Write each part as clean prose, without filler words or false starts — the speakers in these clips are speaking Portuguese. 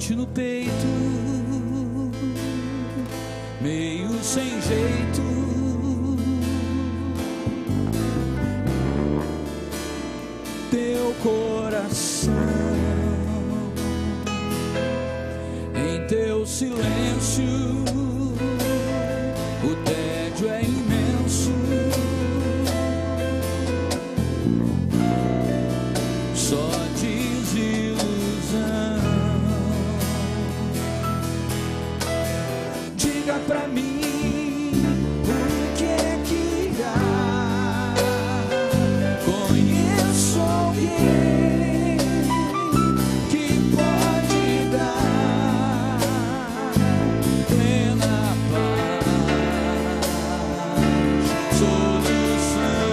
bate no peito, meio sem jeito. Teu coração, em teu silêncio, o tédio é imenso. Só desilusão. Diga pra mim o que é que há. Conheço alguém que pode dar plena paz, solução,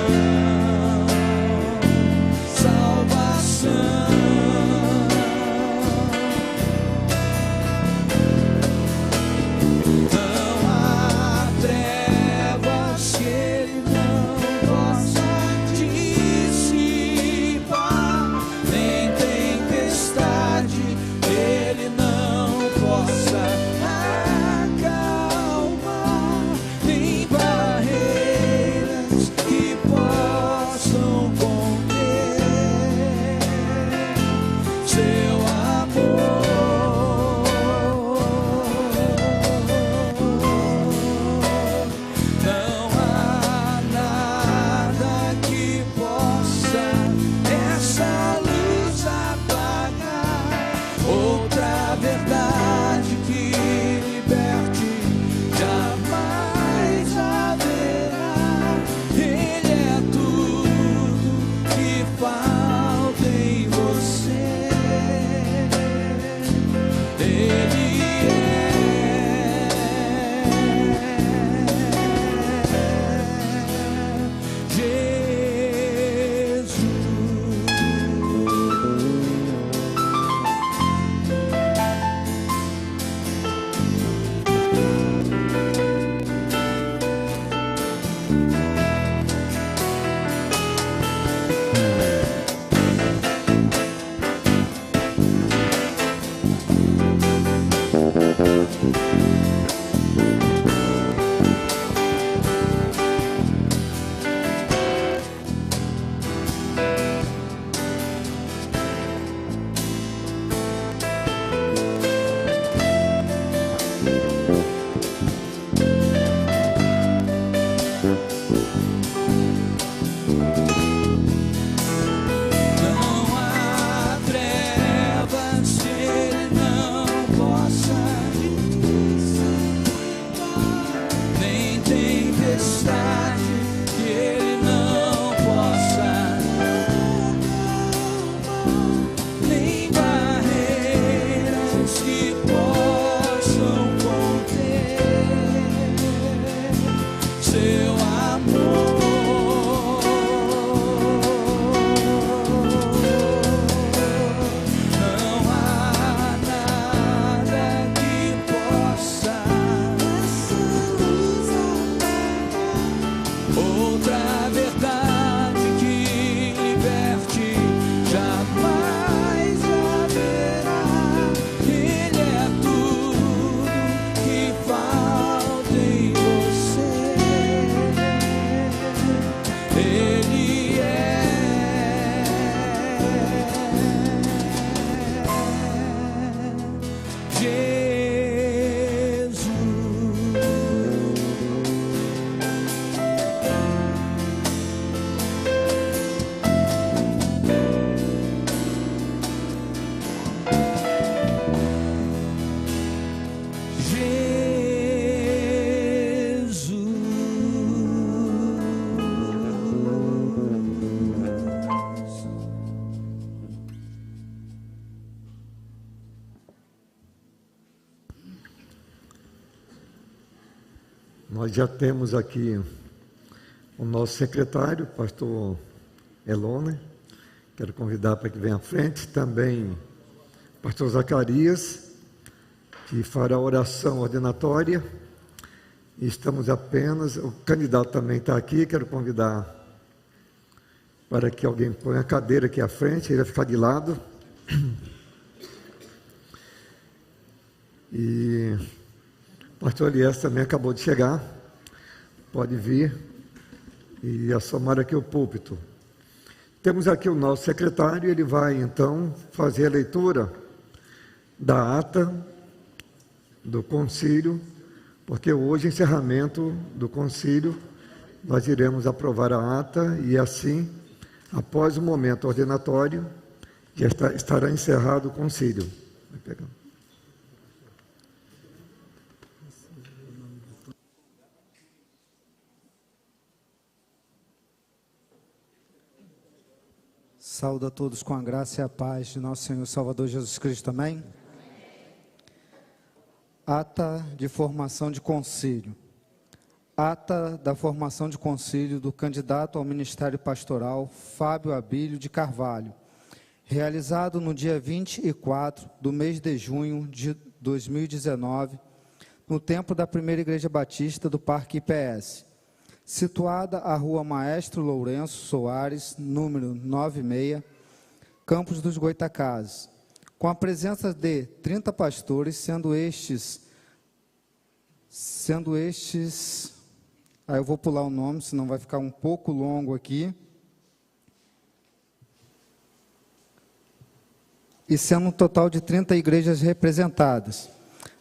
salvação. Nós já temos aqui o nosso secretário, pastor Elone. Quero convidar para que venha à frente. Também pastor Zacarias, que fará a oração ordenatória. E estamos apenas, o candidato também está aqui, quero convidar para que alguém ponha a cadeira aqui à frente, ele vai ficar de lado. E o pastor Elias também acabou de chegar, pode vir e assomar aqui o púlpito. Temos aqui o nosso secretário, ele vai então fazer a leitura da ata do concílio, porque hoje, encerramento do concílio, nós iremos aprovar a ata e assim, após o momento ordenatório, já estará encerrado o concílio. Vai pegar. Saúdo a todos com a graça e a paz de nosso Senhor Salvador Jesus Cristo, amém? Ata de formação de concílio. Ata da formação de concílio do candidato ao Ministério Pastoral Fábio Abílio de Carvalho, realizado no dia 24 do mês de junho de 2019, no templo da Primeira Igreja Batista do Parque IPS, situada à Rua Maestro Lourenço Soares, número 96, Campos dos Goitacazes, com a presença de 30 pastores, sendo estes, eu vou pular o nome, senão vai ficar um pouco longo aqui, e sendo um total de 30 igrejas representadas.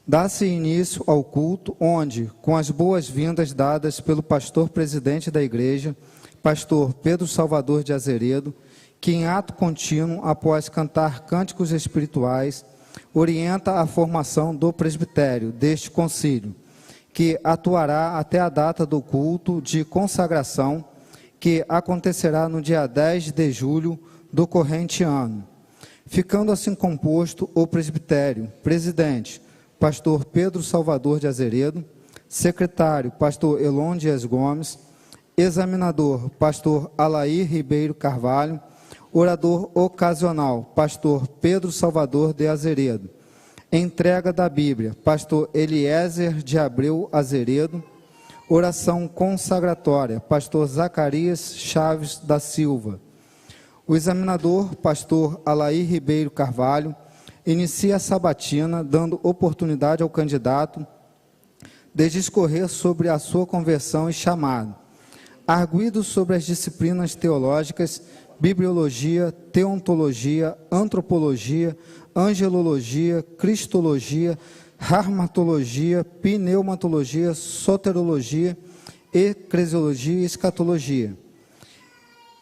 Dá-se início ao culto, onde, com as boas-vindas dadas pelo pastor presidente da igreja, pastor Pedro Salvador de Azeredo, que em ato contínuo, após cantar cânticos espirituais, orienta a formação do presbitério deste concílio, que atuará até a data do culto de consagração, que acontecerá no dia 10 de julho do corrente ano. Ficando assim composto o presbitério, presidente, pastor Pedro Salvador de Azeredo, secretário, pastor Elon Dias Gomes, examinador, pastor Alair Ribeiro Carvalho, orador ocasional, pastor Pedro Salvador de Azeredo, entrega da Bíblia, pastor Eliezer de Abreu Azeredo, oração consagratória, pastor Zacarias Chaves da Silva. O examinador, pastor Alair Ribeiro Carvalho, inicia a sabatina, dando oportunidade ao candidato de discorrer sobre a sua conversão e chamado, arguido sobre as disciplinas teológicas, bibliologia, teontologia, antropologia, angelologia, cristologia, rarmatologia, pneumatologia, soterologia, eclesiologia e escatologia,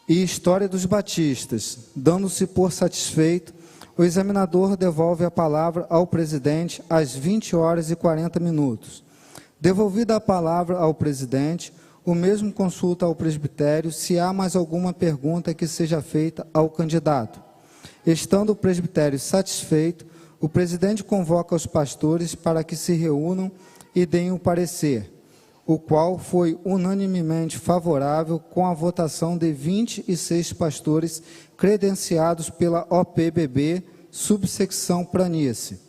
e história dos batistas. Dando-se por satisfeito, o examinador devolve a palavra ao presidente às 20h40. Devolvida a palavra ao presidente, o mesmo consulta ao presbitério se há mais alguma pergunta que seja feita ao candidato. Estando o presbitério satisfeito, o presidente convoca os pastores para que se reúnam e deem o parecer, o qual foi unanimemente favorável com a votação de 26 pastores credenciados pela OPBB, subsecção Planície,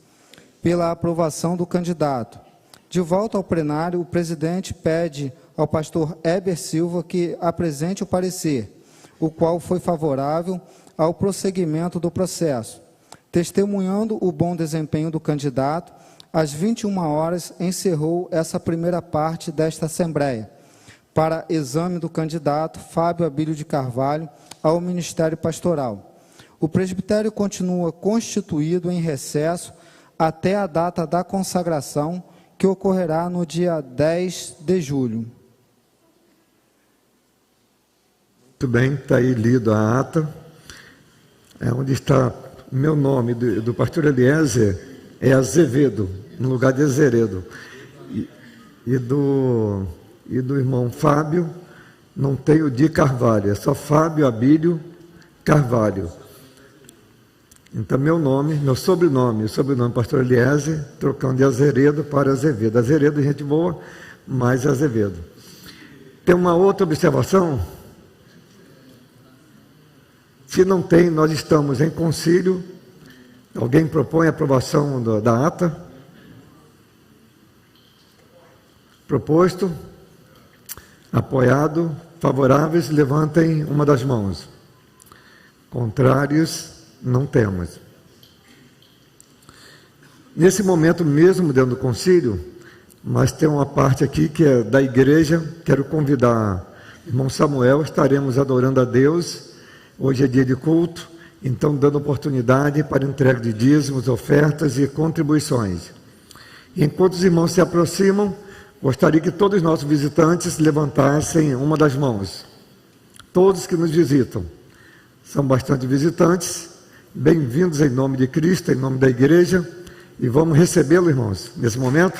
pela aprovação do candidato. De volta ao plenário, o presidente pede ao pastor Heber Silva que apresente o parecer, o qual foi favorável ao prosseguimento do processo. Testemunhando o bom desempenho do candidato, às 21h, encerrou essa primeira parte desta Assembleia, para exame do candidato Fábio Abílio de Carvalho ao Ministério Pastoral. O presbitério continua constituído em recesso até a data da consagração, que ocorrerá no dia 10 de julho. Muito bem, está aí lido a ata. Onde está o meu nome, do pastor Eliezer, é Azevedo, no lugar de Azeredo. E do irmão Fábio, não tem o de Carvalho, é só Fábio Abílio Carvalho. Então, meu sobrenome, o sobrenome pastor Eliezer, trocando de Azeredo para Azevedo. Azeredo, gente boa, mas Azevedo. Tem uma outra observação? Se não tem, nós estamos em concílio. Alguém propõe a aprovação da ata? Proposto? Apoiado? Favoráveis? Levantem uma das mãos. Contrários? Não temos. Nesse momento mesmo, dentro do concílio, mas tem uma parte aqui que é da igreja. Quero convidar o irmão Samuel. Estaremos adorando a Deus. Hoje é dia de culto, então dando oportunidade para entrega de dízimos, ofertas e contribuições. Enquanto os irmãos se aproximam, gostaria que todos os nossos visitantes levantassem uma das mãos. Todos que nos visitam. São bastante visitantes. Bem-vindos em nome de Cristo, em nome da igreja. E vamos recebê-lo, irmãos, nesse momento.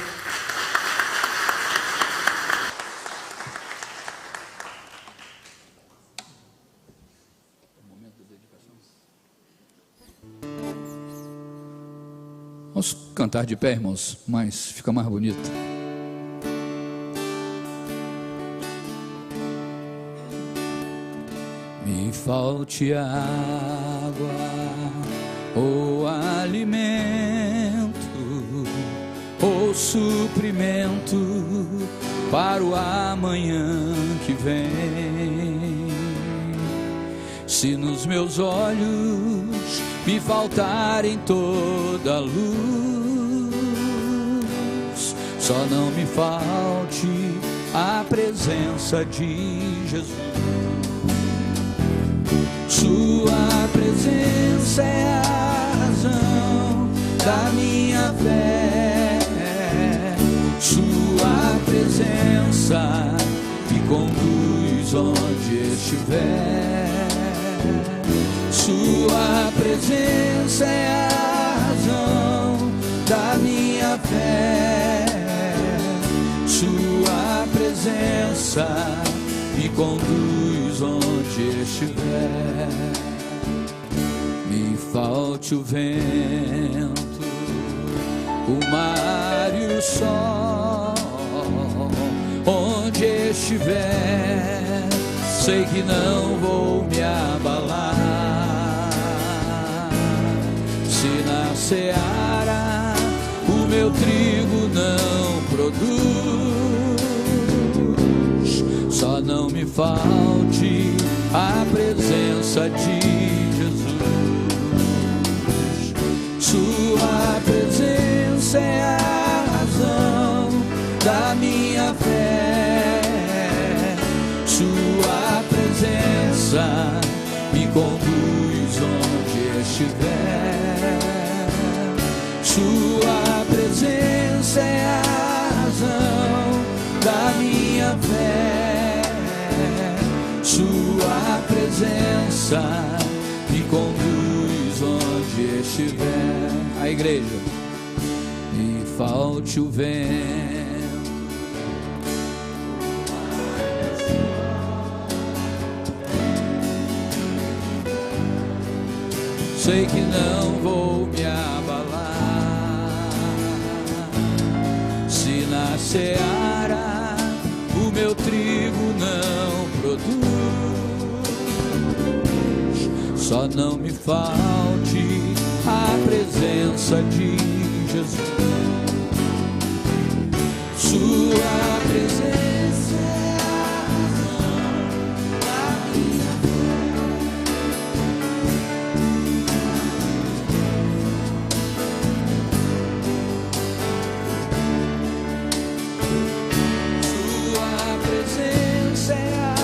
Vamos cantar de pé, irmãos, mas fica mais bonito. Me falte água ou alimento ou suprimento para o amanhã que vem. Se nos meus olhos me faltarem toda a luz, só não me falte a presença de Jesus. Sua presença é a razão da minha fé. Sua presença me conduz onde estiver. Sua presença é a razão da minha fé. Sua presença me conduz onde estiver. Me falte o vento, o mar e o sol, onde estiver, sei que não vou me abalar. Se na seara o meu trigo não produz, só não me falte a presença de Jesus. Sua presença é a razão da minha fé. Sua presença me conduz onde estiver. Sua presença é a razão da minha fé. Sua presença me conduz onde estiver. A igreja. Me falte o vento, sei que não vou me abalar. Se na seara o meu trigo não produz, só não me falte a presença de Jesus. Sua presença é a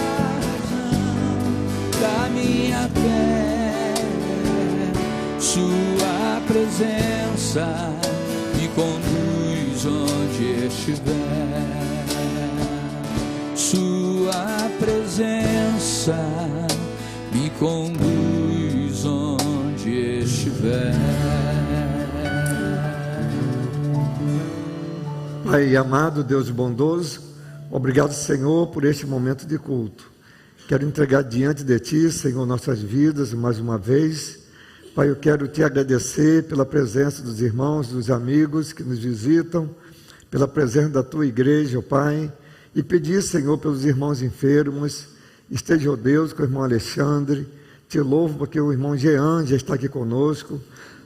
razão da minha fé. Sua presença me conduz onde estiver. Sua presença me conduz onde estiver. Pai amado, Deus bondoso, obrigado, Senhor, por este momento de culto. Quero entregar diante de Ti, Senhor, nossas vidas mais uma vez. Pai, eu quero Te agradecer pela presença dos irmãos, dos amigos que nos visitam, pela presença da Tua igreja, ó Pai, e pedir, Senhor, pelos irmãos enfermos. Esteja, ó Deus, com o irmão Alexandre. Te louvo porque o irmão Jean já está aqui conosco.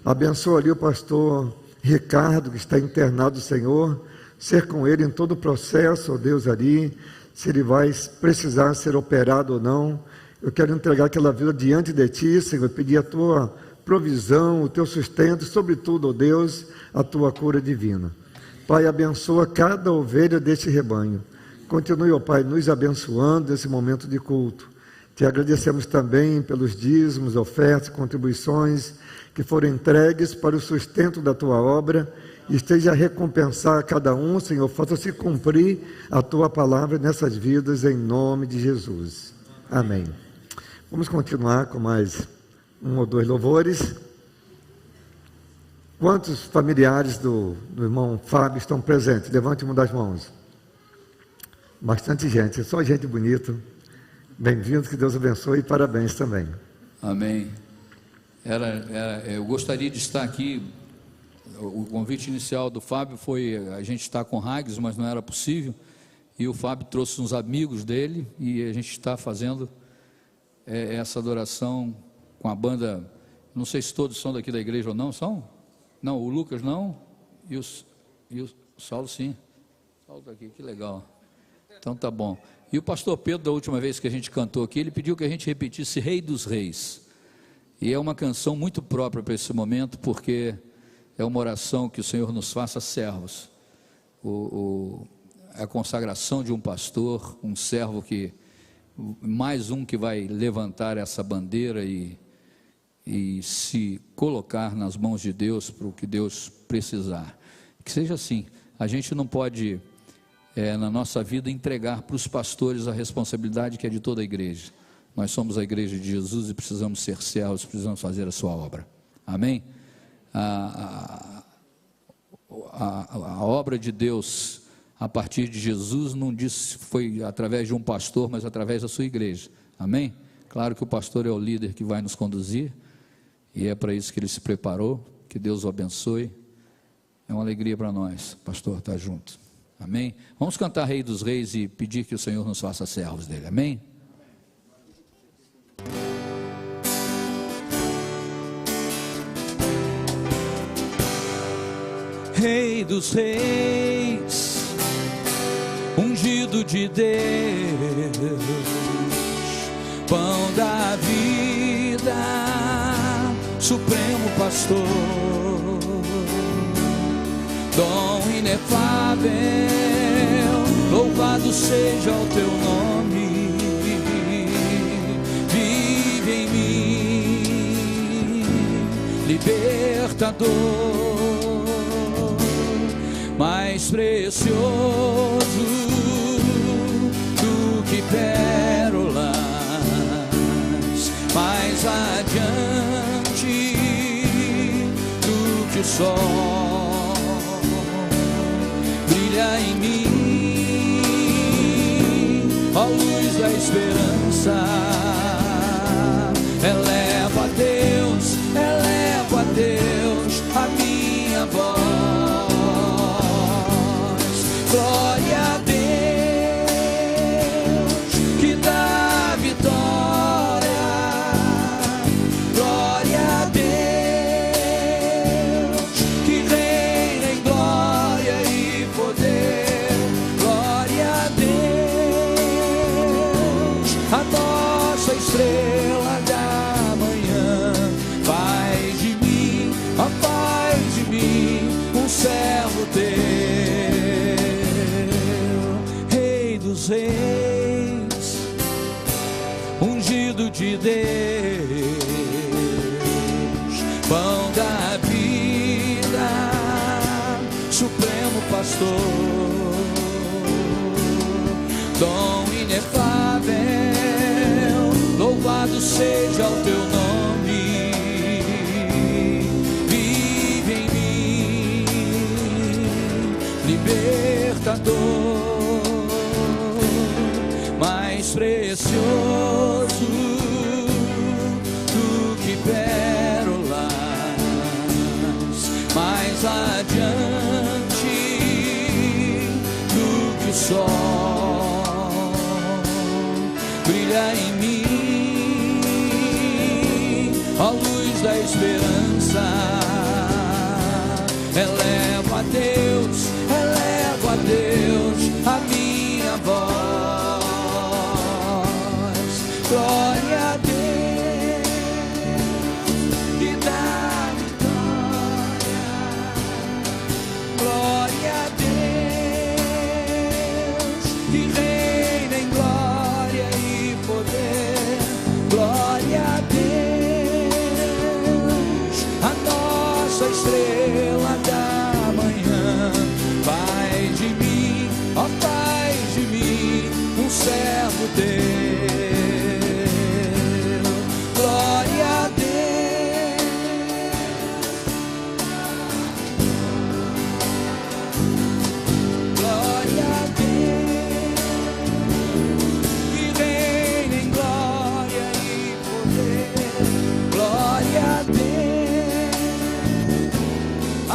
Abençoa ali o pastor Ricardo, que está internado, Senhor. Ser com ele em todo o processo, ó Deus, ali, se ele vai precisar ser operado ou não. Eu quero entregar aquela vida diante de Ti, Senhor, pedir a Tua provisão, o teu sustento, sobretudo, ó Deus, a tua cura divina. Pai, abençoa cada ovelha deste rebanho. Continue, ó Pai, nos abençoando nesse momento de culto. Te agradecemos também pelos dízimos, ofertas, contribuições que foram entregues para o sustento da tua obra. Esteja a recompensar a cada um, Senhor, faça-se cumprir a tua palavra nessas vidas, em nome de Jesus. Amém. Vamos continuar com mais um ou dois louvores. Quantos familiares do irmão Fábio estão presentes? Levante uma das mãos. Bastante gente, só gente bonita. Bem-vindos, que Deus abençoe e parabéns também. Amém. Eu gostaria de estar aqui. O convite inicial do Fábio foi a gente estar com Hags, mas não era possível. E o Fábio trouxe uns amigos dele e a gente está fazendo essa adoração com a banda. Não sei se todos são daqui da igreja ou não. São? Não, o Lucas não e o Saulo sim. O Saulo está aqui, que legal. Então tá bom. E o pastor Pedro, da última vez que a gente cantou aqui, ele pediu que a gente repetisse Rei dos Reis. E é uma canção muito própria para esse momento, porque é uma oração que o Senhor nos faça servos. A consagração de um pastor, um servo mais um que vai levantar essa bandeira e se colocar nas mãos de Deus para o que Deus precisar. Que seja assim. A gente não pode, na nossa vida, entregar para os pastores a responsabilidade que é de toda a igreja. Nós somos a igreja de Jesus e precisamos ser servos, precisamos fazer a sua obra. Amém? A obra de Deus a partir de Jesus não disse foi através de um pastor, mas através da sua igreja. Amém? Claro que o pastor é o líder que vai nos conduzir e é para isso que ele se preparou. Que Deus o abençoe. É uma alegria para nós, pastor, estar junto. Amém? Vamos cantar Rei dos Reis e pedir que o Senhor nos faça servos dele. Amém? Rei dos Reis, ungido de Deus, pão da vida, supremo pastor, dom inefável, louvado seja o teu nome, vive em mim, libertador, mais precioso do que pérolas, mais adiante do que o sol, brilha em mim, ó luz da esperança, eleva a Deus a minha voz. Glória a Deus que dá vitória, glória a Deus que reina em glória e poder, glória a Deus, a nossa estrela da manhã. Faz de mim, ó, faz de mim um servo teu. Reis, ungido de Deus, pão da vida, supremo pastor, dom inefável, louvado seja o teu nome, vive em mim, libertador, mais precioso do que pérolas, mais adiante do que o sol, brilha em mim, ó luz da esperança, eleva a Deus a minha voz. Glória a Deus que dá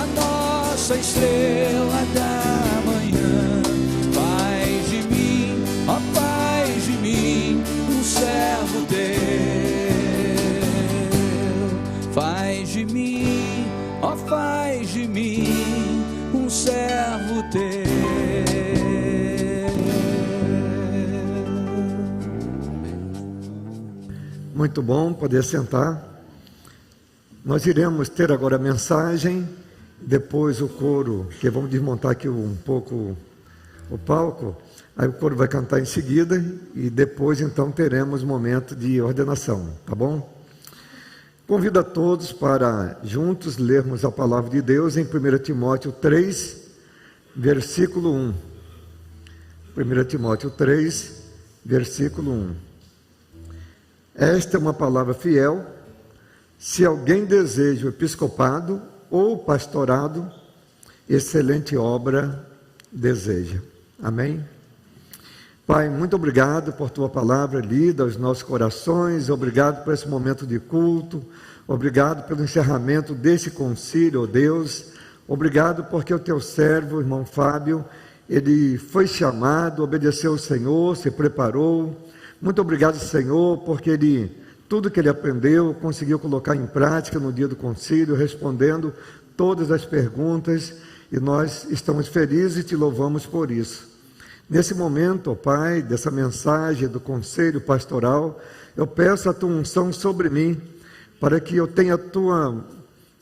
a nossa estrela da manhã. Faz de mim, ó, faz de mim um servo teu. Faz de mim, ó, faz de mim um servo teu. Muito bom poder sentar. Nós iremos ter agora a mensagem, depois o coro, que vamos desmontar aqui um pouco o palco, aí o coro vai cantar em seguida, e depois então teremos momento de ordenação, tá bom? Convido a todos para juntos lermos a palavra de Deus em 1 Timóteo 3, versículo 1. 1 Timóteo 3, versículo 1. Esta é uma palavra fiel. Se alguém deseja o episcopado ou pastorado, excelente obra deseja. Amém? Pai, muito obrigado por tua palavra lida aos nossos corações, obrigado por esse momento de culto, obrigado pelo encerramento desse concílio, ó Deus, obrigado porque o teu servo, o irmão Fábio, ele foi chamado, obedeceu ao Senhor, se preparou. Muito obrigado, Senhor, porque tudo que ele aprendeu, conseguiu colocar em prática no dia do concílio, respondendo todas as perguntas, e nós estamos felizes e te louvamos por isso. Nesse momento, ó Pai, dessa mensagem do conselho pastoral, eu peço a tua unção sobre mim, para que eu tenha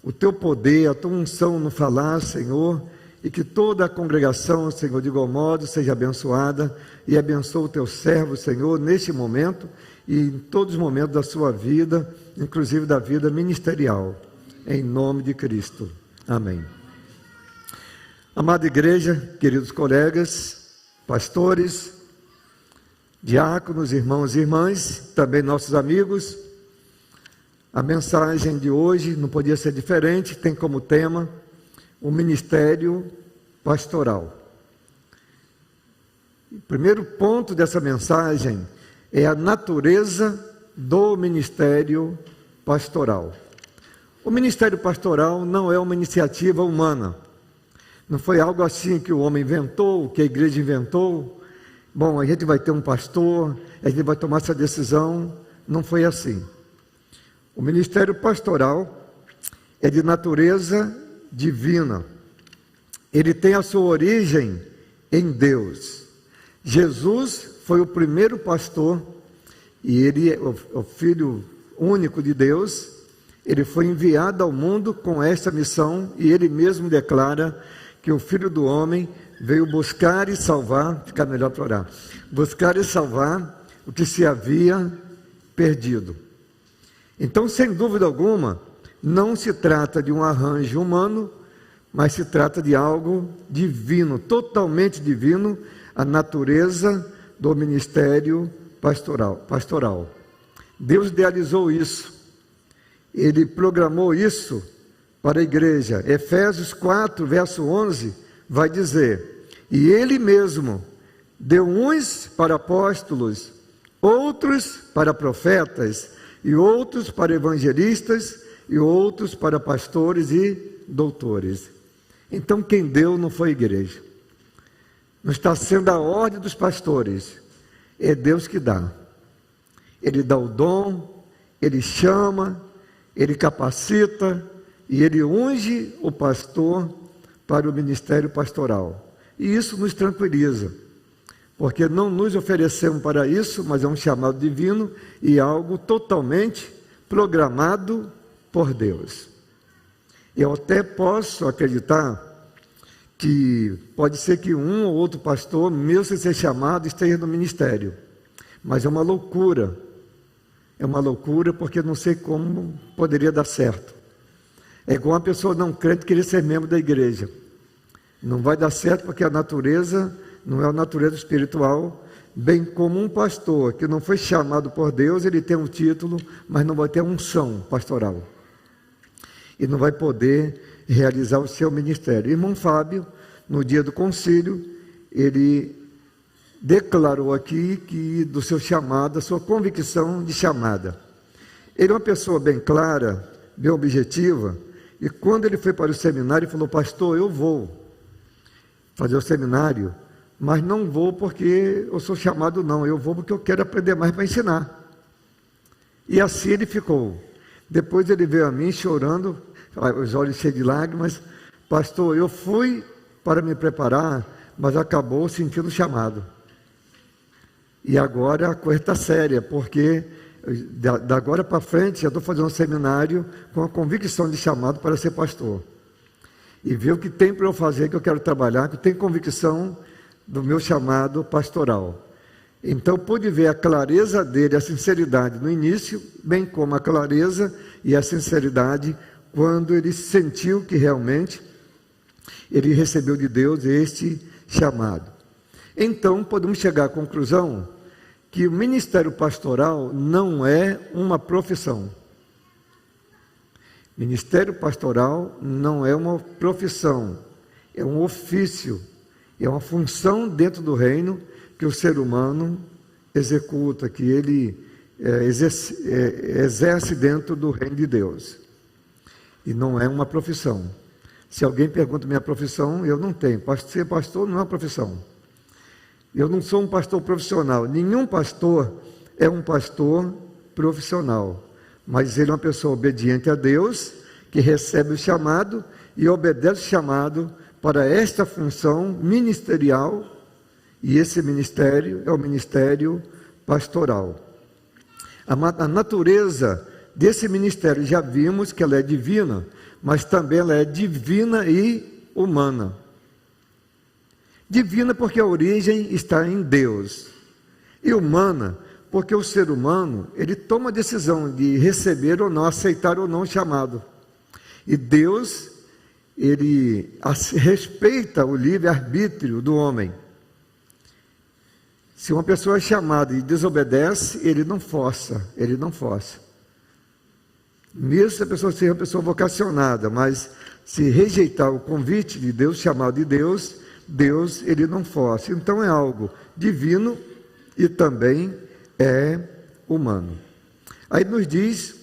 o teu poder, a tua unção no falar, Senhor, e que toda a congregação, Senhor, de igual modo, seja abençoada, e abençoa o teu servo, Senhor, neste momento, e em todos os momentos da sua vida, inclusive da vida ministerial, em nome de Cristo. Amém. Amada igreja, queridos colegas, pastores, diáconos, irmãos e irmãs, também nossos amigos, a mensagem de hoje não podia ser diferente, tem como tema o ministério pastoral. O primeiro ponto dessa mensagem é a natureza do ministério pastoral. O ministério pastoral não é uma iniciativa humana. Não foi algo assim que o homem inventou, que a igreja inventou. Bom, a gente vai ter um pastor, a gente vai tomar essa decisão. Não foi assim. O ministério pastoral é de natureza divina. Ele tem a sua origem em Deus. Jesus foi o primeiro pastor, e ele é o Filho único de Deus. Ele foi enviado ao mundo com esta missão, e ele mesmo declara que o Filho do Homem veio buscar e salvar, fica melhor para orar, buscar e salvar o que se havia perdido. Então, sem dúvida alguma, não se trata de um arranjo humano, mas se trata de algo divino, totalmente divino, a natureza do ministério pastoral. Deus idealizou isso, Ele programou isso para a igreja. Efésios 4, verso 11, vai dizer: e Ele mesmo deu uns para apóstolos, outros para profetas, e outros para evangelistas, e outros para pastores e doutores. Então quem deu não foi a igreja, não está sendo a ordem dos pastores, é Deus que dá. Ele dá o dom, Ele chama, Ele capacita, e Ele unge o pastor para o ministério pastoral. E isso nos tranquiliza, porque não nos oferecemos para isso, mas é um chamado divino e algo totalmente programado por Deus. Eu até posso acreditar que pode ser que um ou outro pastor, mesmo sem ser chamado, esteja no ministério, mas é uma loucura porque não sei como poderia dar certo. É igual uma pessoa não crente querer ser membro da igreja, não vai dar certo, porque a natureza não é a natureza espiritual, bem como um pastor que não foi chamado por Deus, ele tem um título, mas não vai ter unção pastoral, e não vai poder realizar o seu ministério. Irmão Fábio, no dia do concílio, ele declarou aqui que do seu chamado, a sua convicção de chamada. Ele é uma pessoa bem clara, bem objetiva, E quando ele foi para o seminário, ele falou: pastor, eu vou fazer o seminário, mas não vou porque eu sou chamado, não. Eu vou porque eu quero aprender mais para ensinar. E assim ele ficou. Depois ele veio a mim chorando, os olhos cheios de lágrimas: pastor, eu fui para me preparar, mas acabou sentindo chamado. E agora a coisa está séria, porque da agora para frente já estou fazendo um seminário com a convicção de chamado para ser pastor. E ver o que tem para eu fazer, que eu quero trabalhar, que eu tenho convicção do meu chamado pastoral. Então pude ver a clareza dele, a sinceridade no início, bem como a clareza e a sinceridade quando ele sentiu que realmente ele recebeu de Deus este chamado. Então podemos chegar à conclusão que o ministério pastoral não é uma profissão. Ministério pastoral não é uma profissão, é um ofício, é uma função dentro do reino que o ser humano executa, que ele exerce dentro do reino de Deus. E não é uma profissão. Se alguém pergunta minha profissão, eu não tenho. Ser pastor não é uma profissão. Eu não sou um pastor profissional. Nenhum pastor é um pastor profissional. Mas ele é uma pessoa obediente a Deus, que recebe o chamado e obedece o chamado para esta função ministerial, e esse ministério é o ministério pastoral. A natureza desse ministério, já vimos que ela é divina, mas também ela é divina e humana. Divina porque a origem está em Deus, e humana porque o ser humano, ele toma a decisão de receber ou não, aceitar ou não o chamado. E Deus, ele respeita o livre-arbítrio do homem. Se uma pessoa é chamada e desobedece, ele não força. Mesmo se a pessoa seja uma pessoa vocacionada, mas se rejeitar o convite de Deus, chamado de Deus, Deus, ele não força. Então é algo divino e também é humano. Aí nos diz,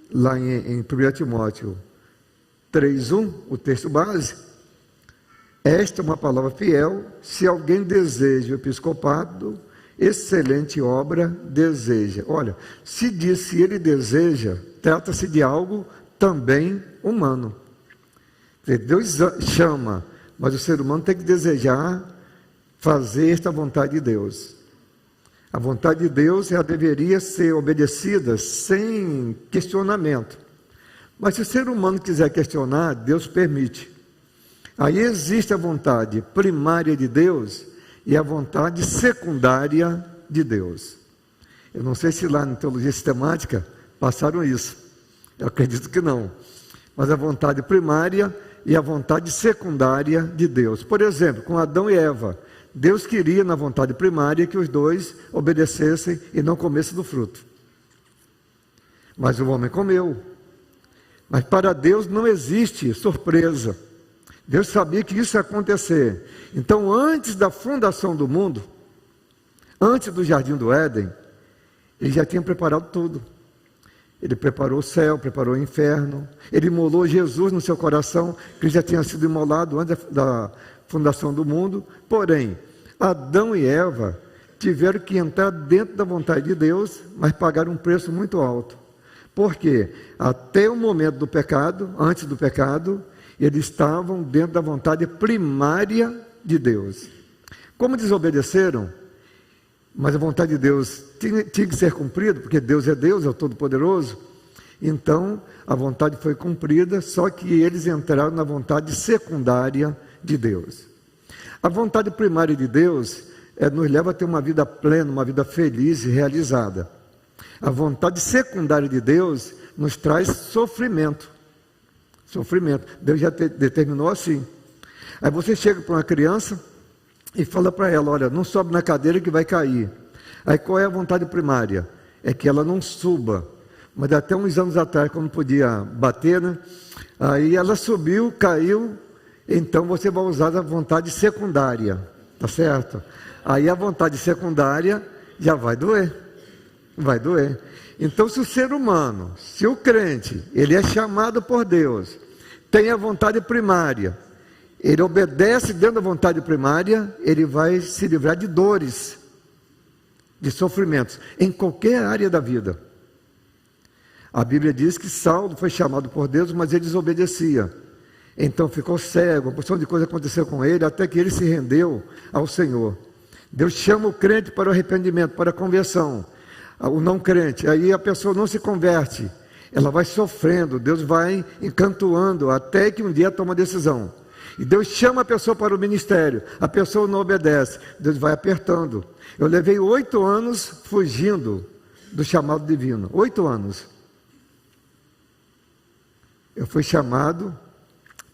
lá em 1 Timóteo 3:1, o texto base: esta é uma palavra fiel, se alguém deseja o episcopado, excelente obra deseja. Olha, se diz se ele deseja, trata-se de algo também humano. Deus chama, mas o ser humano tem que desejar fazer esta vontade de Deus. A vontade de Deus, ela deveria ser obedecida sem questionamento. Mas se o ser humano quiser questionar, Deus permite. Aí existe a vontade primária de Deus e a vontade secundária de Deus. Eu não sei se lá na teologia sistemática passaram isso. Eu acredito que não. Mas a vontade primária e a vontade secundária de Deus. Por exemplo, com Adão e Eva, Deus queria na vontade primária que os dois obedecessem e não comessem do fruto. Mas o homem comeu. Mas para Deus não existe surpresa. Deus sabia que isso ia acontecer. Então, antes da fundação do mundo, antes do jardim do Éden, ele já tinha preparado tudo. Ele preparou o céu, preparou o inferno. Ele imolou Jesus no seu coração, que já tinha sido imolado antes da fundação do mundo. Porém, Adão e Eva tiveram que entrar dentro da vontade de Deus, mas pagaram um preço muito alto. Porque até o momento do pecado, antes do pecado, eles estavam dentro da vontade primária de Deus. Como desobedeceram, mas a vontade de Deus tinha que ser cumprida, porque Deus é o Todo-Poderoso, então a vontade foi cumprida, só que eles entraram na vontade secundária de Deus. A vontade primária de Deus nos leva a ter uma vida plena, uma vida feliz e realizada. A vontade secundária de Deus nos traz sofrimento. Deus já determinou assim. Aí você chega para uma criança e fala para ela: olha, não sobe na cadeira que vai cair. Aí qual é a vontade primária? É que ela não suba. Mas até uns anos atrás, quando podia bater, né? Aí ela subiu, caiu. Então você vai usar a vontade secundária, tá certo? Aí a vontade secundária já vai doer. Então, se o ser humano, se o crente, ele é chamado por Deus, tem a vontade primária, ele obedece dentro da vontade primária, ele vai se livrar de dores, de sofrimentos, em qualquer área da vida. A Bíblia diz que Saulo foi chamado por Deus, mas ele desobedecia. Então ficou cego, uma porção de coisa aconteceu com ele, até que ele se rendeu ao Senhor. Deus chama o crente para o arrependimento, para a conversão. O não crente, aí a pessoa não se converte, ela vai sofrendo, Deus vai encantoando, até que um dia toma a decisão. E Deus chama a pessoa para o ministério, a pessoa não obedece, Deus vai apertando. Eu levei 8 anos fugindo do chamado divino, 8 anos. Eu fui chamado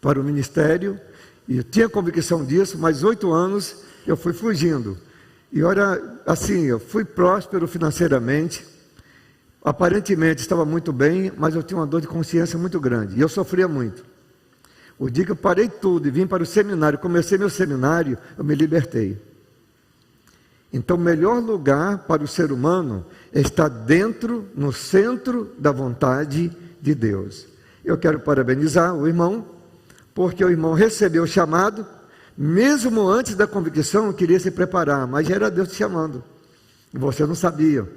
para o ministério, e eu tinha convicção disso, mas 8 anos eu fui fugindo. E olha, assim, eu fui próspero financeiramente, aparentemente estava muito bem, mas eu tinha uma dor de consciência muito grande, e eu sofria muito. O dia que eu parei tudo e vim para o seminário, comecei meu seminário, eu me libertei. Então, o melhor lugar para o ser humano é estar dentro, no centro da vontade de Deus. Eu quero parabenizar o irmão, porque o irmão recebeu o chamado, mesmo antes da convicção, queria se preparar, mas já era Deus te chamando, e você não sabia.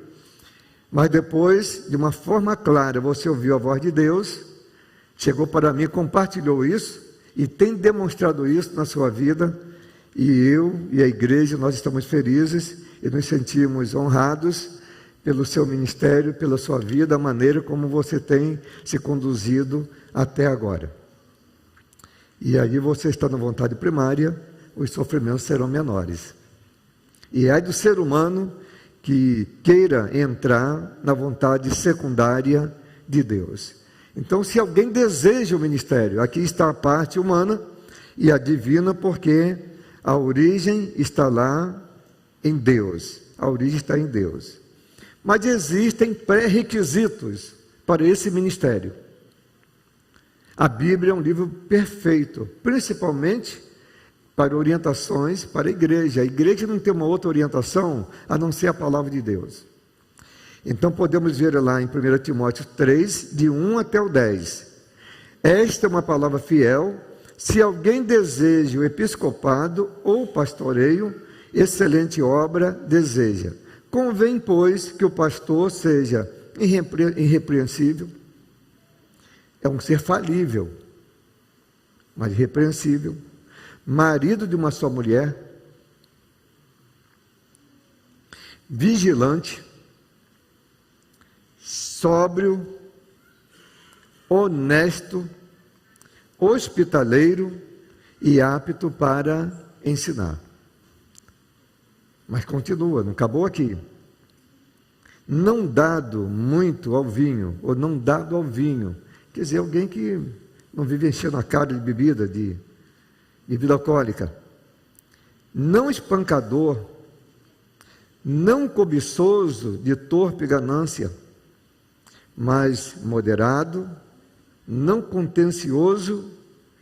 Mas depois, de uma forma clara, você ouviu a voz de Deus, chegou para mim, compartilhou isso, e tem demonstrado isso na sua vida, e eu e a igreja, nós estamos felizes, e nos sentimos honrados pelo seu ministério, pela sua vida, a maneira como você tem se conduzido até agora. E aí você está na vontade primária, os sofrimentos serão menores. E é do ser humano que queira entrar na vontade secundária de Deus. Então, se alguém deseja o ministério, aqui está a parte humana e a divina, porque a origem está lá em Deus. A origem está em Deus. Mas existem pré-requisitos para esse ministério. A Bíblia é um livro perfeito, principalmente para orientações para a igreja. A igreja não tem uma outra orientação a não ser a palavra de Deus. Então podemos ver lá em 1 Timóteo 3, de 1 até o 10. Esta é uma palavra fiel. Se alguém deseja o episcopado ou pastoreio, excelente obra deseja. Convém, pois, que o pastor seja irrepreensível. É um ser falível, mas irrepreensível, marido de uma só mulher, vigilante, sóbrio, honesto, hospitaleiro e apto para ensinar. Mas continua, não acabou aqui. Não dado muito ao vinho, ou não dado ao vinho, quer dizer, alguém que não vive enchendo a cara de bebida, de bebida alcoólica. Não espancador, não cobiçoso de torpe ganância, mas moderado, não contencioso,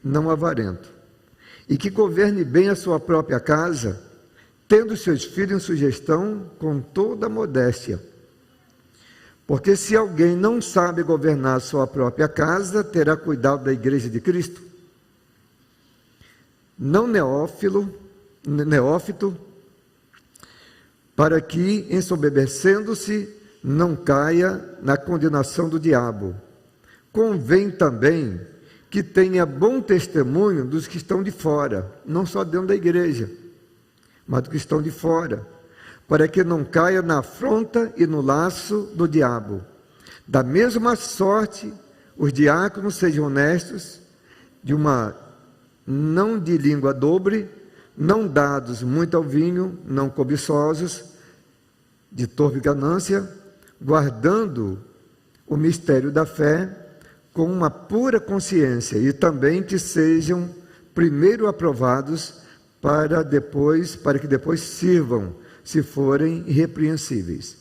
não avarento. E que governe bem a sua própria casa, tendo seus filhos em sugestão com toda a modéstia. Porque se alguém não sabe governar a sua própria casa, terá cuidado da igreja de Cristo. Não neófito, para que, ensoberbecendo-se, não caia na condenação do diabo. Convém também que tenha bom testemunho dos que estão de fora, não só dentro da igreja, mas dos que estão de fora, para que não caia na afronta e no laço do diabo. Da mesma sorte, os diáconos sejam honestos, não de língua dobre, não dados muito ao vinho, não cobiçosos, de torpe ganância, guardando o mistério da fé com uma pura consciência, e também que sejam primeiro aprovados para que depois sirvam, se forem irrepreensíveis.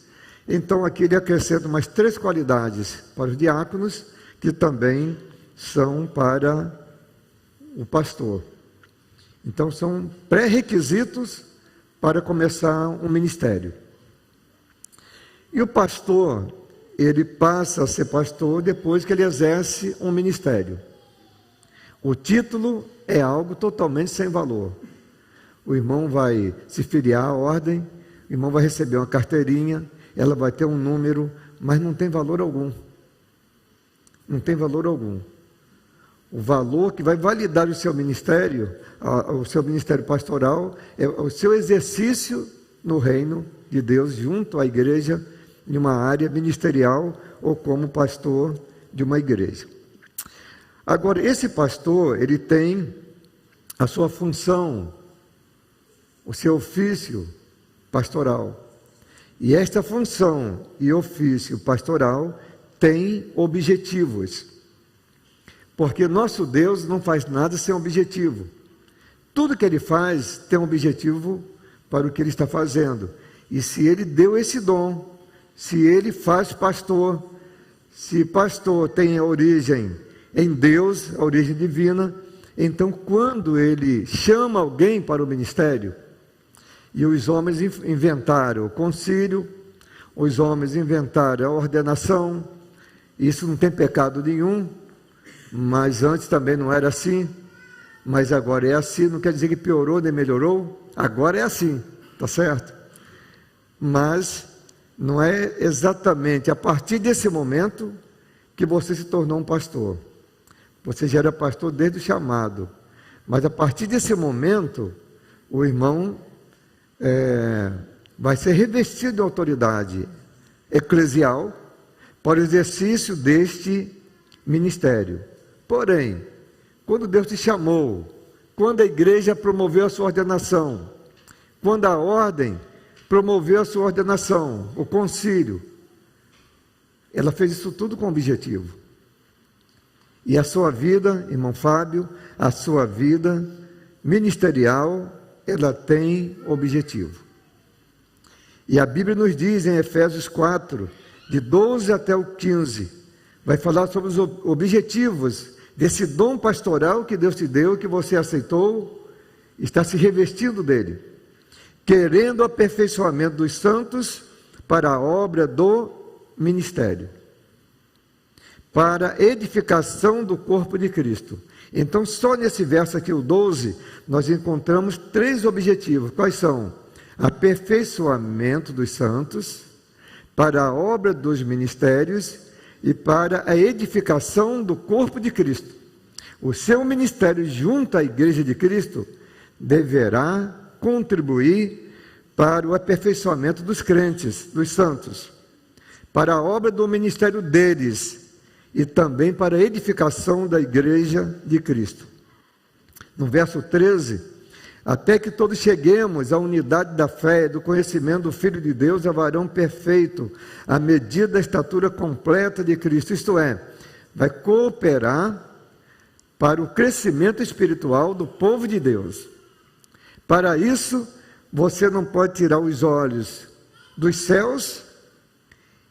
Então aqui ele acrescenta mais 3 qualidades para os diáconos, que também são para o pastor. Então são pré-requisitos para começar um ministério. E o pastor, ele passa a ser pastor depois que ele exerce um ministério. O título é algo totalmente sem valor. O irmão vai se filiar à ordem, o irmão vai receber uma carteirinha, ela vai ter um número, mas não tem valor algum. Não tem valor algum. O valor que vai validar o seu ministério pastoral, é o seu exercício no reino de Deus, junto à igreja, em uma área ministerial ou como pastor de uma igreja. Agora, esse pastor, ele tem a sua função, o seu ofício pastoral. E esta função e ofício pastoral tem objetivos. Porque nosso Deus não faz nada sem objetivo. Tudo que Ele faz tem um objetivo para o que Ele está fazendo. E se Ele deu esse dom, se Ele faz pastor, se pastor tem a origem em Deus, a origem divina, então quando Ele chama alguém para o ministério, e os homens inventaram o concílio, os homens inventaram a ordenação, isso não tem pecado nenhum, mas antes também não era assim, mas agora é assim, não quer dizer que piorou nem melhorou, agora é assim, tá certo? Mas não é exatamente a partir desse momento que você se tornou um pastor. Você já era pastor desde o chamado, mas a partir desse momento, o irmão vai ser revestido de autoridade eclesial para o exercício deste ministério. Porém, quando Deus te chamou, quando a igreja promoveu a sua ordenação, quando a ordem promoveu a sua ordenação, o concílio, ela fez isso tudo com objetivo. E a sua vida, irmão Fábio, a sua vida ministerial, ela tem objetivo. E a Bíblia nos diz em Efésios 4, de 12 até o 15, vai falar sobre os objetivos desse dom pastoral que Deus te deu, que você aceitou, está se revestindo dele, querendo o aperfeiçoamento dos santos para a obra do ministério, para a edificação do corpo de Cristo. Então, só nesse verso aqui, o 12, nós encontramos 3 objetivos. Quais são? Aperfeiçoamento dos santos, para a obra dos ministérios e para a edificação do corpo de Cristo. O seu ministério junto à igreja de Cristo deverá contribuir para o aperfeiçoamento dos crentes, dos santos, para a obra do ministério deles e também para a edificação da igreja de Cristo. No verso 13, até que todos cheguemos à unidade da fé e do conhecimento do Filho de Deus, a varão perfeito, à medida da estatura completa de Cristo, isto é, vai cooperar para o crescimento espiritual do povo de Deus. Para isso, você não pode tirar os olhos dos céus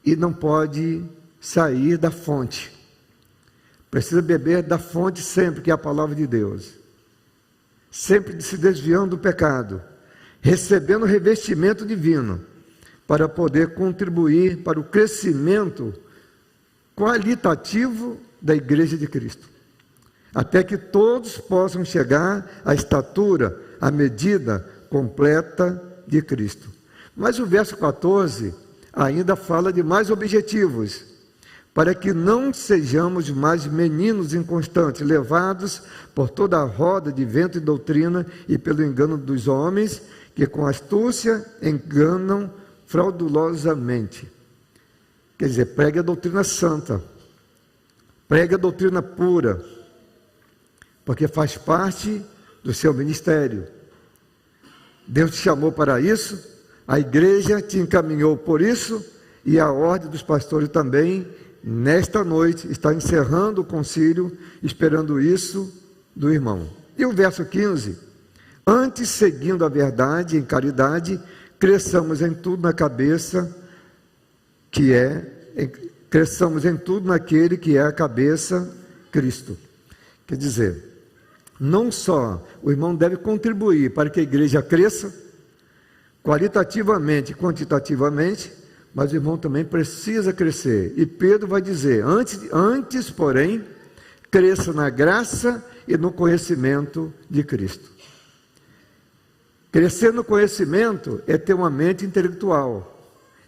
e não pode sair da fonte. Precisa beber da fonte sempre, que é a palavra de Deus. Sempre se desviando do pecado, recebendo o revestimento divino, para poder contribuir para o crescimento qualitativo da igreja de Cristo. Até que todos possam chegar à estatura, à medida completa de Cristo. Mas o verso 14 ainda fala de mais objetivos, para que não sejamos mais meninos inconstantes, levados por toda a roda de vento e doutrina e pelo engano dos homens, que com astúcia enganam fraudulosamente. Quer dizer, pregue a doutrina santa, pregue a doutrina pura, porque faz parte do seu ministério. Deus te chamou para isso, a igreja te encaminhou por isso, e a ordem dos pastores também, nesta noite, está encerrando o concílio, esperando isso do irmão. E o verso 15, antes, seguindo a verdade em caridade, cresçamos em tudo na cabeça, cresçamos em tudo naquele que é a cabeça, Cristo. Quer dizer, não só o irmão deve contribuir para que a igreja cresça, qualitativamente e quantitativamente, mas o irmão também precisa crescer. E Pedro vai dizer, antes, porém, cresça na graça e no conhecimento de Cristo. Crescer no conhecimento é ter uma mente intelectual,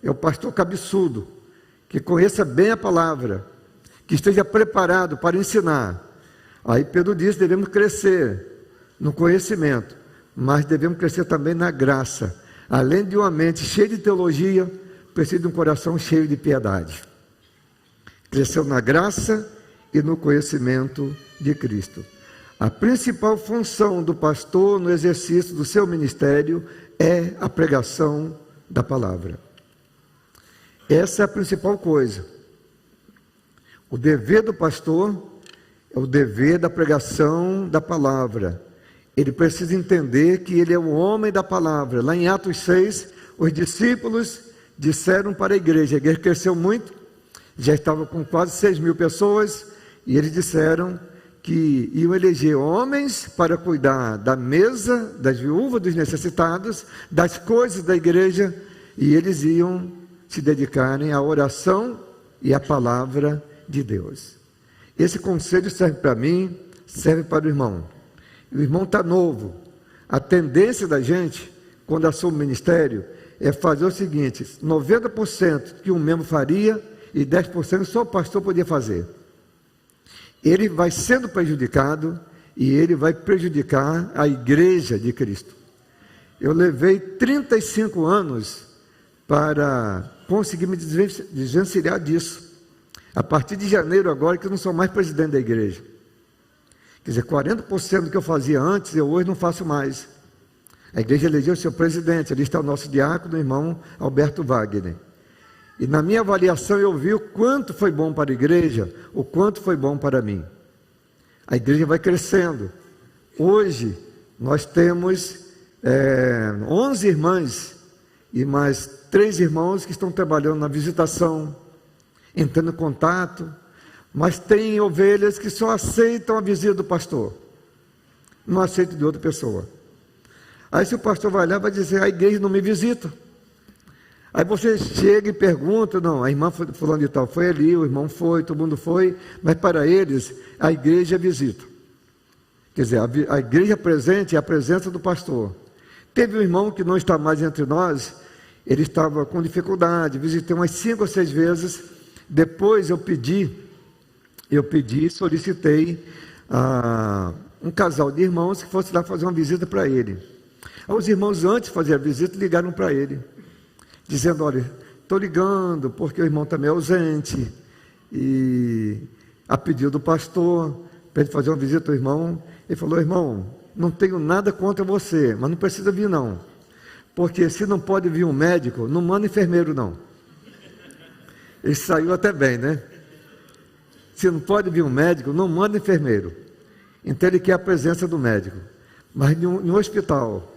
é o pastor cabeçudo, que conheça bem a palavra, que esteja preparado para ensinar. Aí Pedro diz, devemos crescer no conhecimento, mas devemos crescer também na graça. Além de uma mente cheia de teologia, precisa de um coração cheio de piedade. Cresceu na graça e no conhecimento de Cristo. A principal função do pastor no exercício do seu ministério é a pregação da palavra. Essa é a principal coisa. O dever do pastor é o dever da pregação da palavra. Ele precisa entender que ele é o homem da palavra. Lá em Atos 6, os discípulos disseram para a igreja cresceu muito, já estava com quase 6.000 pessoas, e eles disseram que iam eleger homens para cuidar da mesa, das viúvas, dos necessitados, das coisas da igreja, e eles iam se dedicarem à oração e à palavra de Deus. Esse conselho serve para mim, serve para o irmão. O irmão está novo. A tendência da gente, quando assume o ministério, é fazer o seguinte: 90% que um membro faria e 10% só o pastor podia fazer. Ele vai sendo prejudicado e ele vai prejudicar a igreja de Cristo. Eu levei 35 anos para conseguir me desvencilhar disso. A partir de janeiro agora que eu não sou mais presidente da igreja. Quer dizer, 40% do que eu fazia antes, eu hoje não faço mais. A igreja elegeu o seu presidente, ali está o nosso diácono, o irmão Alberto Wagner. E na minha avaliação eu vi o quanto foi bom para a igreja, o quanto foi bom para mim. A igreja vai crescendo. Hoje nós temos 11 irmãs e mais 3 irmãos que estão trabalhando na visitação, entrando em contato, mas tem ovelhas que só aceitam a visita do pastor, não aceitam de outra pessoa. Aí se o pastor vai lá, vai dizer, a igreja não me visita. Aí você chega e pergunta, não, a irmã fulano de tal foi ali, o irmão foi, todo mundo foi, mas para eles, a igreja visita. Quer dizer, a igreja presente é a presença do pastor. Teve um irmão que não está mais entre nós, ele estava com dificuldade, visitei umas 5 ou 6 vezes, depois eu solicitei um casal de irmãos que fosse lá fazer uma visita para ele. Aí os irmãos, antes de fazer a visita, ligaram para ele, dizendo, olha, estou ligando porque o irmão também é ausente, e a pedido do pastor, para ele fazer uma visita ao irmão. Ele falou, irmão, não tenho nada contra você, mas não precisa vir não, porque se não pode vir um médico, não manda enfermeiro não. Ele saiu até bem, né? Se não pode vir um médico, não manda enfermeiro. Então ele quer a presença do médico. Mas em um hospital,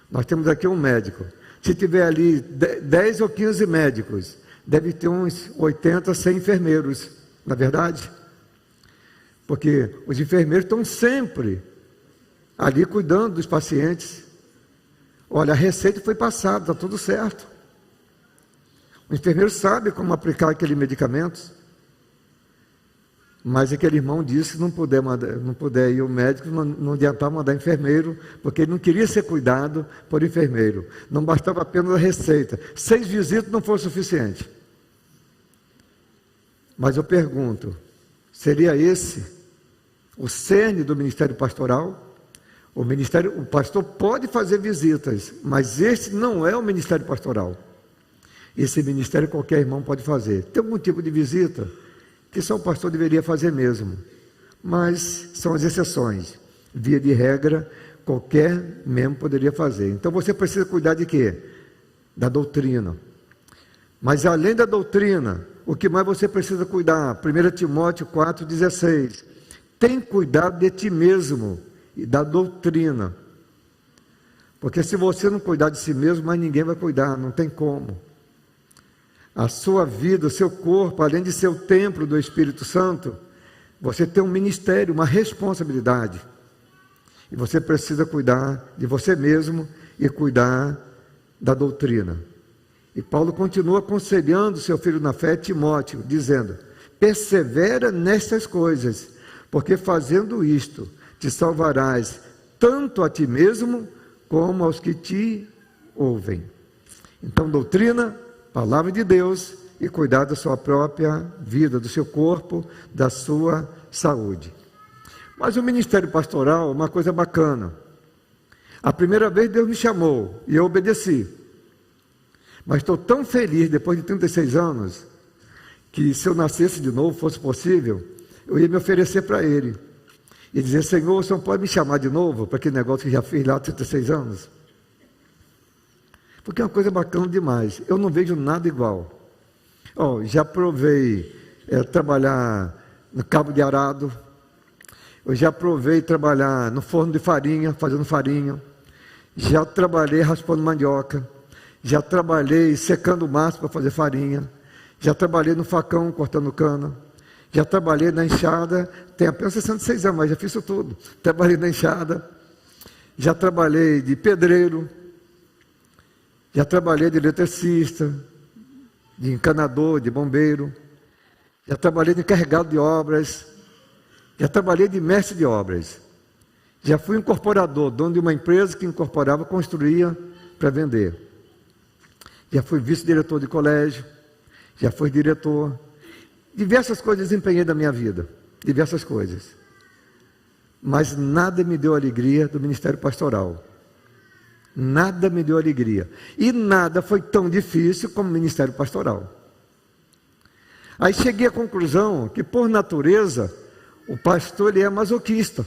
nós temos aqui um médico. Se tiver ali 10 ou 15 médicos, deve ter uns 80, 100 enfermeiros, na verdade? Porque os enfermeiros estão sempre ali cuidando dos pacientes. Olha, a receita foi passada, está tudo certo. O enfermeiro sabe como aplicar aquele medicamento. Mas aquele irmão disse que não puder ir ao médico, não adiantava mandar enfermeiro, porque ele não queria ser cuidado por enfermeiro. Não bastava apenas a receita. 6 visitas não foi suficiente. Mas eu pergunto, seria esse o cerne do ministério pastoral? O pastor pode fazer visitas, mas esse não é o ministério pastoral. Esse ministério qualquer irmão pode fazer. Tem algum tipo de visita que só o pastor deveria fazer mesmo, mas são as exceções. Via de regra, qualquer membro poderia fazer. Então você precisa cuidar de quê? Da doutrina. Mas além da doutrina, o que mais você precisa cuidar? 1 Timóteo 4,16. Tem cuidado de ti mesmo e da doutrina. Porque se você não cuidar de si mesmo, mais ninguém vai cuidar, não tem como. A sua vida, o seu corpo, além de ser o templo do Espírito Santo, você tem um ministério, uma responsabilidade. E você precisa cuidar de você mesmo e cuidar da doutrina. E Paulo continua aconselhando seu filho na fé, Timóteo, dizendo, persevera nestas coisas, porque fazendo isto, te salvarás tanto a ti mesmo, como aos que te ouvem. Então, doutrina, palavra de Deus, e cuidar da sua própria vida, do seu corpo, da sua saúde. Mas o ministério pastoral é uma coisa bacana. A primeira vez Deus me chamou e eu obedeci. Mas estou tão feliz, depois de 36 anos, que se eu nascesse de novo, fosse possível, eu ia me oferecer para Ele. E dizer, Senhor, o Senhor pode me chamar de novo para aquele negócio que já fiz lá há 36 anos? Porque é uma coisa bacana demais. Eu não vejo nada igual. Já provei trabalhar no cabo de arado. Eu já provei trabalhar no forno de farinha, fazendo farinha. Já trabalhei raspando mandioca. Já trabalhei secando massa para fazer farinha. Já trabalhei no facão, cortando cana. Já trabalhei na enxada. Tenho apenas 66 anos, mas já fiz isso tudo. Trabalhei na enxada. Já trabalhei de pedreiro. Já trabalhei de eletricista, de encanador, de bombeiro. Já trabalhei de encarregado de obras. Já trabalhei de mestre de obras. Já fui incorporador, dono de uma empresa que incorporava, construía para vender. Já fui vice-diretor de colégio. Já fui diretor. Diversas coisas desempenhei da minha vida. Diversas coisas. Mas nada me deu alegria do ministério pastoral. Nada me deu alegria. E nada foi tão difícil como o ministério pastoral. Aí cheguei à conclusão que, por natureza, o pastor ele é masoquista.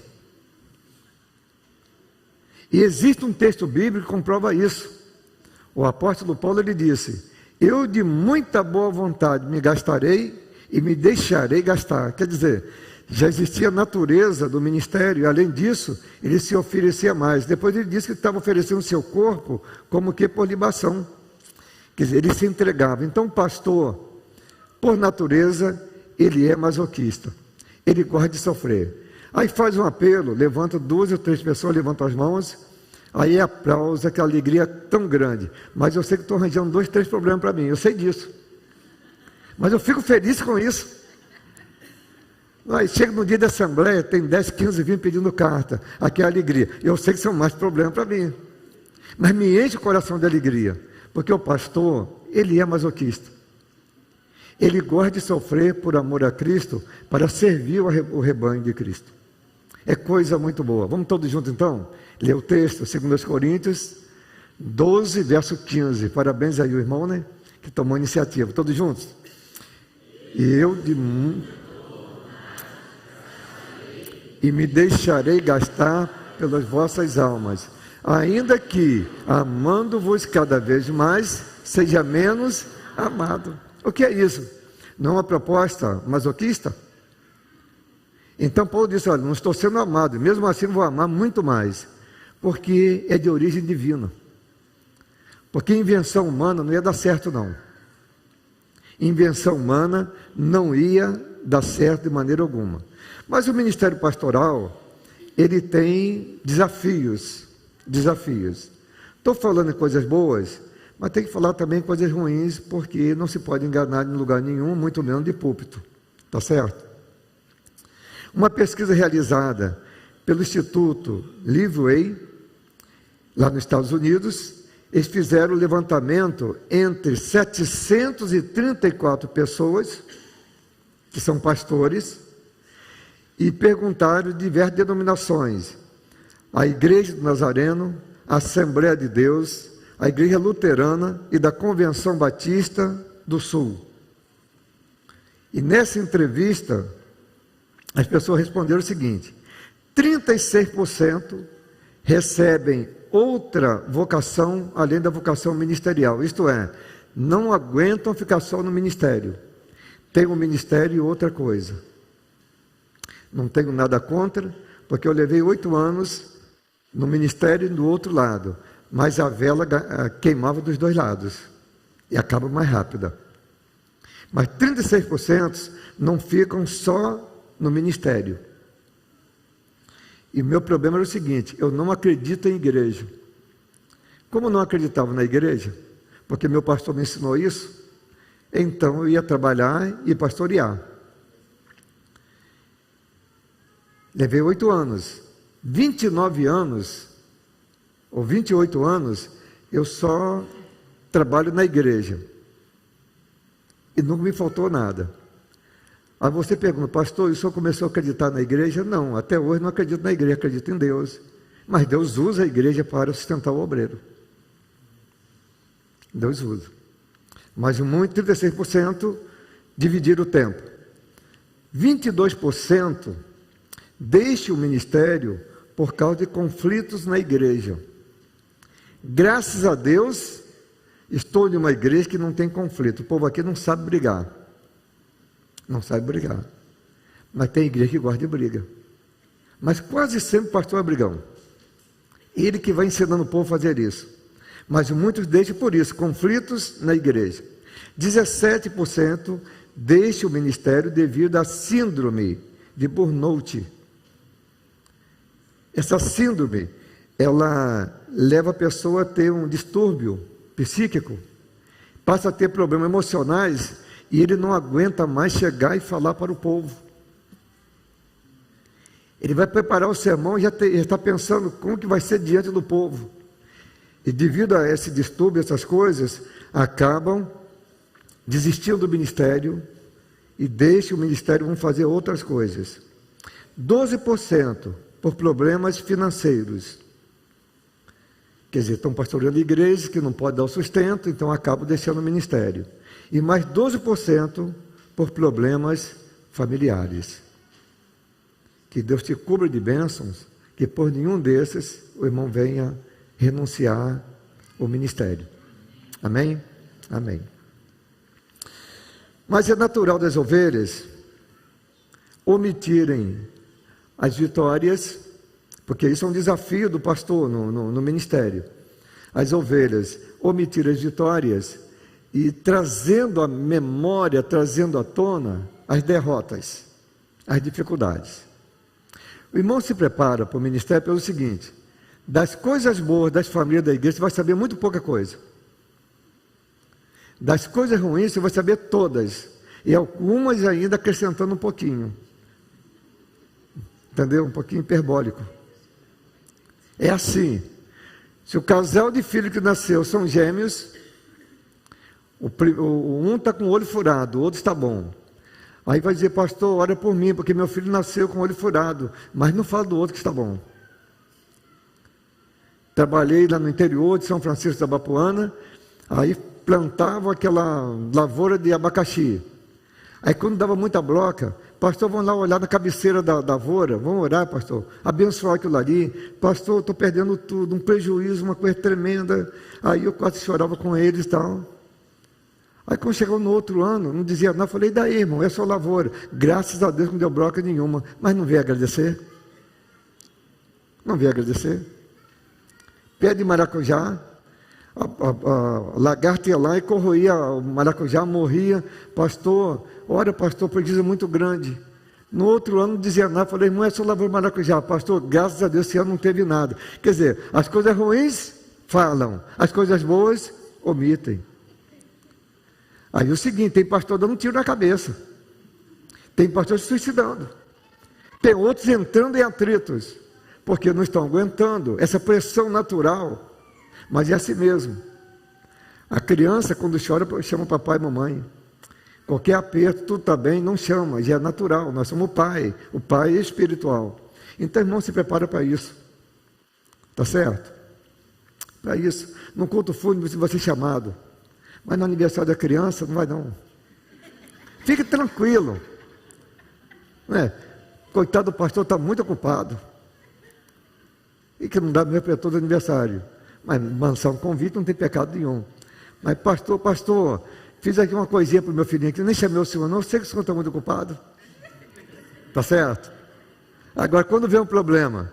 E existe um texto bíblico que comprova isso. O apóstolo Paulo ele disse: eu de muita boa vontade me gastarei e me deixarei gastar. Quer dizer, já existia a natureza do ministério, e além disso, ele se oferecia mais. Depois ele disse que estava oferecendo o seu corpo como que por libação. Quer dizer, ele se entregava. Então o pastor, por natureza, ele é masoquista. Ele gosta de sofrer. Aí faz um apelo, levanta 2 ou 3 pessoas, levantam as mãos, aí é aplauso, aquela alegria tão grande. Mas eu sei que estou arranjando 2, 3 problemas para mim, eu sei disso. Mas eu fico feliz com isso. Aí chega no dia da assembleia, tem 10, 15, 20 pedindo carta. Aqui é a alegria. Eu sei que são mais problemas para mim. Mas me enche o coração de alegria. Porque o pastor, ele é masoquista. Ele gosta de sofrer por amor a Cristo, para servir o rebanho de Cristo. É coisa muito boa. Vamos todos juntos então? Ler o texto, 2 Coríntios 12, verso 15. Parabéns aí o irmão, né? Que tomou a iniciativa. Todos juntos? E me deixarei gastar pelas vossas almas, ainda que, amando-vos cada vez mais, seja menos amado. O que é isso? Não é uma proposta masoquista? Então Paulo disse, olha, não estou sendo amado, mesmo assim vou amar muito mais, porque é de origem divina. Porque invenção humana não ia dar certo não. Invenção humana não ia dar certo de maneira alguma. Mas o ministério pastoral, ele tem desafios. Estou falando em coisas boas, mas tem que falar também coisas ruins, porque não se pode enganar em lugar nenhum, muito menos de púlpito. Está certo? Uma pesquisa realizada pelo Instituto Liveway, lá nos Estados Unidos, eles fizeram o levantamento entre 734 pessoas, que são pastores, e perguntaram de diversas denominações: a Igreja do Nazareno, a Assembleia de Deus, a Igreja Luterana e da Convenção Batista do Sul. E nessa entrevista, as pessoas responderam o seguinte: 36% recebem outra vocação além da vocação ministerial, isto é, não aguentam ficar só no ministério, tem um ministério e outra coisa. Não tenho nada contra, porque eu levei 8 anos no ministério e do outro lado, mas a vela queimava dos 2 lados e acaba mais rápida. Mas 36% não ficam só no ministério. E o meu problema era o seguinte: eu não acredito em igreja. Como eu não acreditava na igreja, porque meu pastor me ensinou isso, então eu ia trabalhar e pastorear. Levei 8 anos. 29 anos, ou 28 anos, eu só trabalho na igreja. E nunca me faltou nada. Aí você pergunta, pastor, o senhor começou a acreditar na igreja? Não, até hoje não acredito na igreja, acredito em Deus. Mas Deus usa a igreja para sustentar o obreiro. Deus usa. Mas muito, 36%, dividir o tempo. 22% deixe o ministério por causa de conflitos na igreja. Graças a Deus, estou em uma igreja que não tem conflito. O povo aqui não sabe brigar. Não sabe brigar. Mas tem igreja que gosta de briga. Mas quase sempre o pastor é brigão. Ele que vai ensinando o povo a fazer isso. Mas muitos deixam por isso, conflitos na igreja. 17% deixam o ministério devido à síndrome de burnout. Essa síndrome, ela leva a pessoa a ter um distúrbio psíquico, passa a ter problemas emocionais e ele não aguenta mais chegar e falar para o povo. Ele vai preparar o sermão e já está pensando como que vai ser diante do povo. E devido a esse distúrbio, essas coisas, acabam desistindo do ministério e deixam o ministério, vão fazer outras coisas. 12% por problemas financeiros. Quer dizer, estão pastoreando igrejas que não podem dar o sustento, então acabam deixando o ministério. E mais 12% por problemas familiares. Que Deus te cubra de bênçãos, que por nenhum desses o irmão venha renunciar ao ministério. Amém? Amém. Mas é natural das ovelhas omitirem as vitórias, porque isso é um desafio do pastor no ministério. As ovelhas omitirem as vitórias e trazendo à memória, trazendo à tona as derrotas, as dificuldades. O irmão se prepara para o ministério pelo seguinte: das coisas boas das famílias da igreja, você vai saber muito pouca coisa. Das coisas ruins, você vai saber todas. E algumas ainda acrescentando um pouquinho. Entendeu? Um pouquinho hiperbólico. É assim. Se o casal de filhos que nasceu são gêmeos, um está com o olho furado, o outro está bom. Aí vai dizer, pastor, ora por mim, porque meu filho nasceu com o olho furado. Mas não fala do outro que está bom. Trabalhei lá no interior de São Francisco da Bapuana, aí plantava aquela lavoura de abacaxi. Aí quando dava muita bloca, pastor, vamos lá olhar na cabeceira da lavoura, vamos orar, pastor, abençoar aquilo ali. Pastor, estou perdendo tudo, um prejuízo, uma coisa tremenda. Aí eu quase chorava com eles e tal. Aí quando chegou no outro ano, não dizia nada, falei, daí irmão, é só lavoura. Graças a Deus não deu bloca nenhuma, mas não veio agradecer. Não veio agradecer. Pé de maracujá, a lagarta ia lá e corroía o maracujá, morria. Pastor, olha pastor, prejuízo muito grande. No outro ano não dizia nada, falei, irmão, é só lavoura maracujá. Pastor, graças a Deus esse ano não teve nada. Quer dizer, as coisas ruins falam, as coisas boas omitem. Aí o seguinte, tem pastor dando um tiro na cabeça, tem pastor se suicidando, tem outros entrando em atritos, porque não estão aguentando essa pressão natural. Mas é assim mesmo. A criança, quando chora, chama papai e mamãe. Qualquer aperto, tudo está bem, não chama, já é natural. Nós somos o pai é espiritual. Então, irmão, se prepara para isso. Está certo? Para isso. No culto fúnebre você vai ser chamado. Mas no aniversário da criança, não vai não. Fique tranquilo. Coitado do pastor, está muito ocupado. E que não dá mesmo para todo aniversário. Mas lançar um convite não tem pecado nenhum. Mas pastor, fiz aqui uma coisinha para o meu filhinho, que nem chamei o senhor, não, eu sei que o senhor está muito ocupado. Está certo? Agora, quando vem um problema,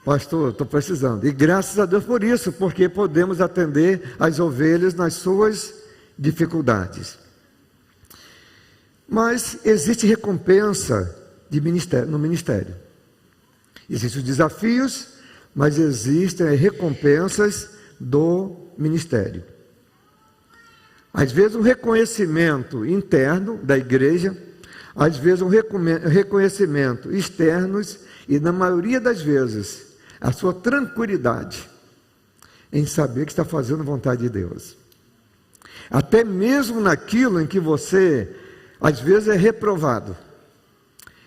pastor, estou precisando. E graças a Deus por isso, porque podemos atender as ovelhas nas suas dificuldades. Mas existe recompensa no ministério. Existem os desafios, mas existem recompensas do ministério. Às vezes um reconhecimento interno da igreja, às vezes um reconhecimento externos e, na maioria das vezes, a sua tranquilidade em saber que está fazendo vontade de Deus. Até mesmo naquilo em que você, às vezes, é reprovado.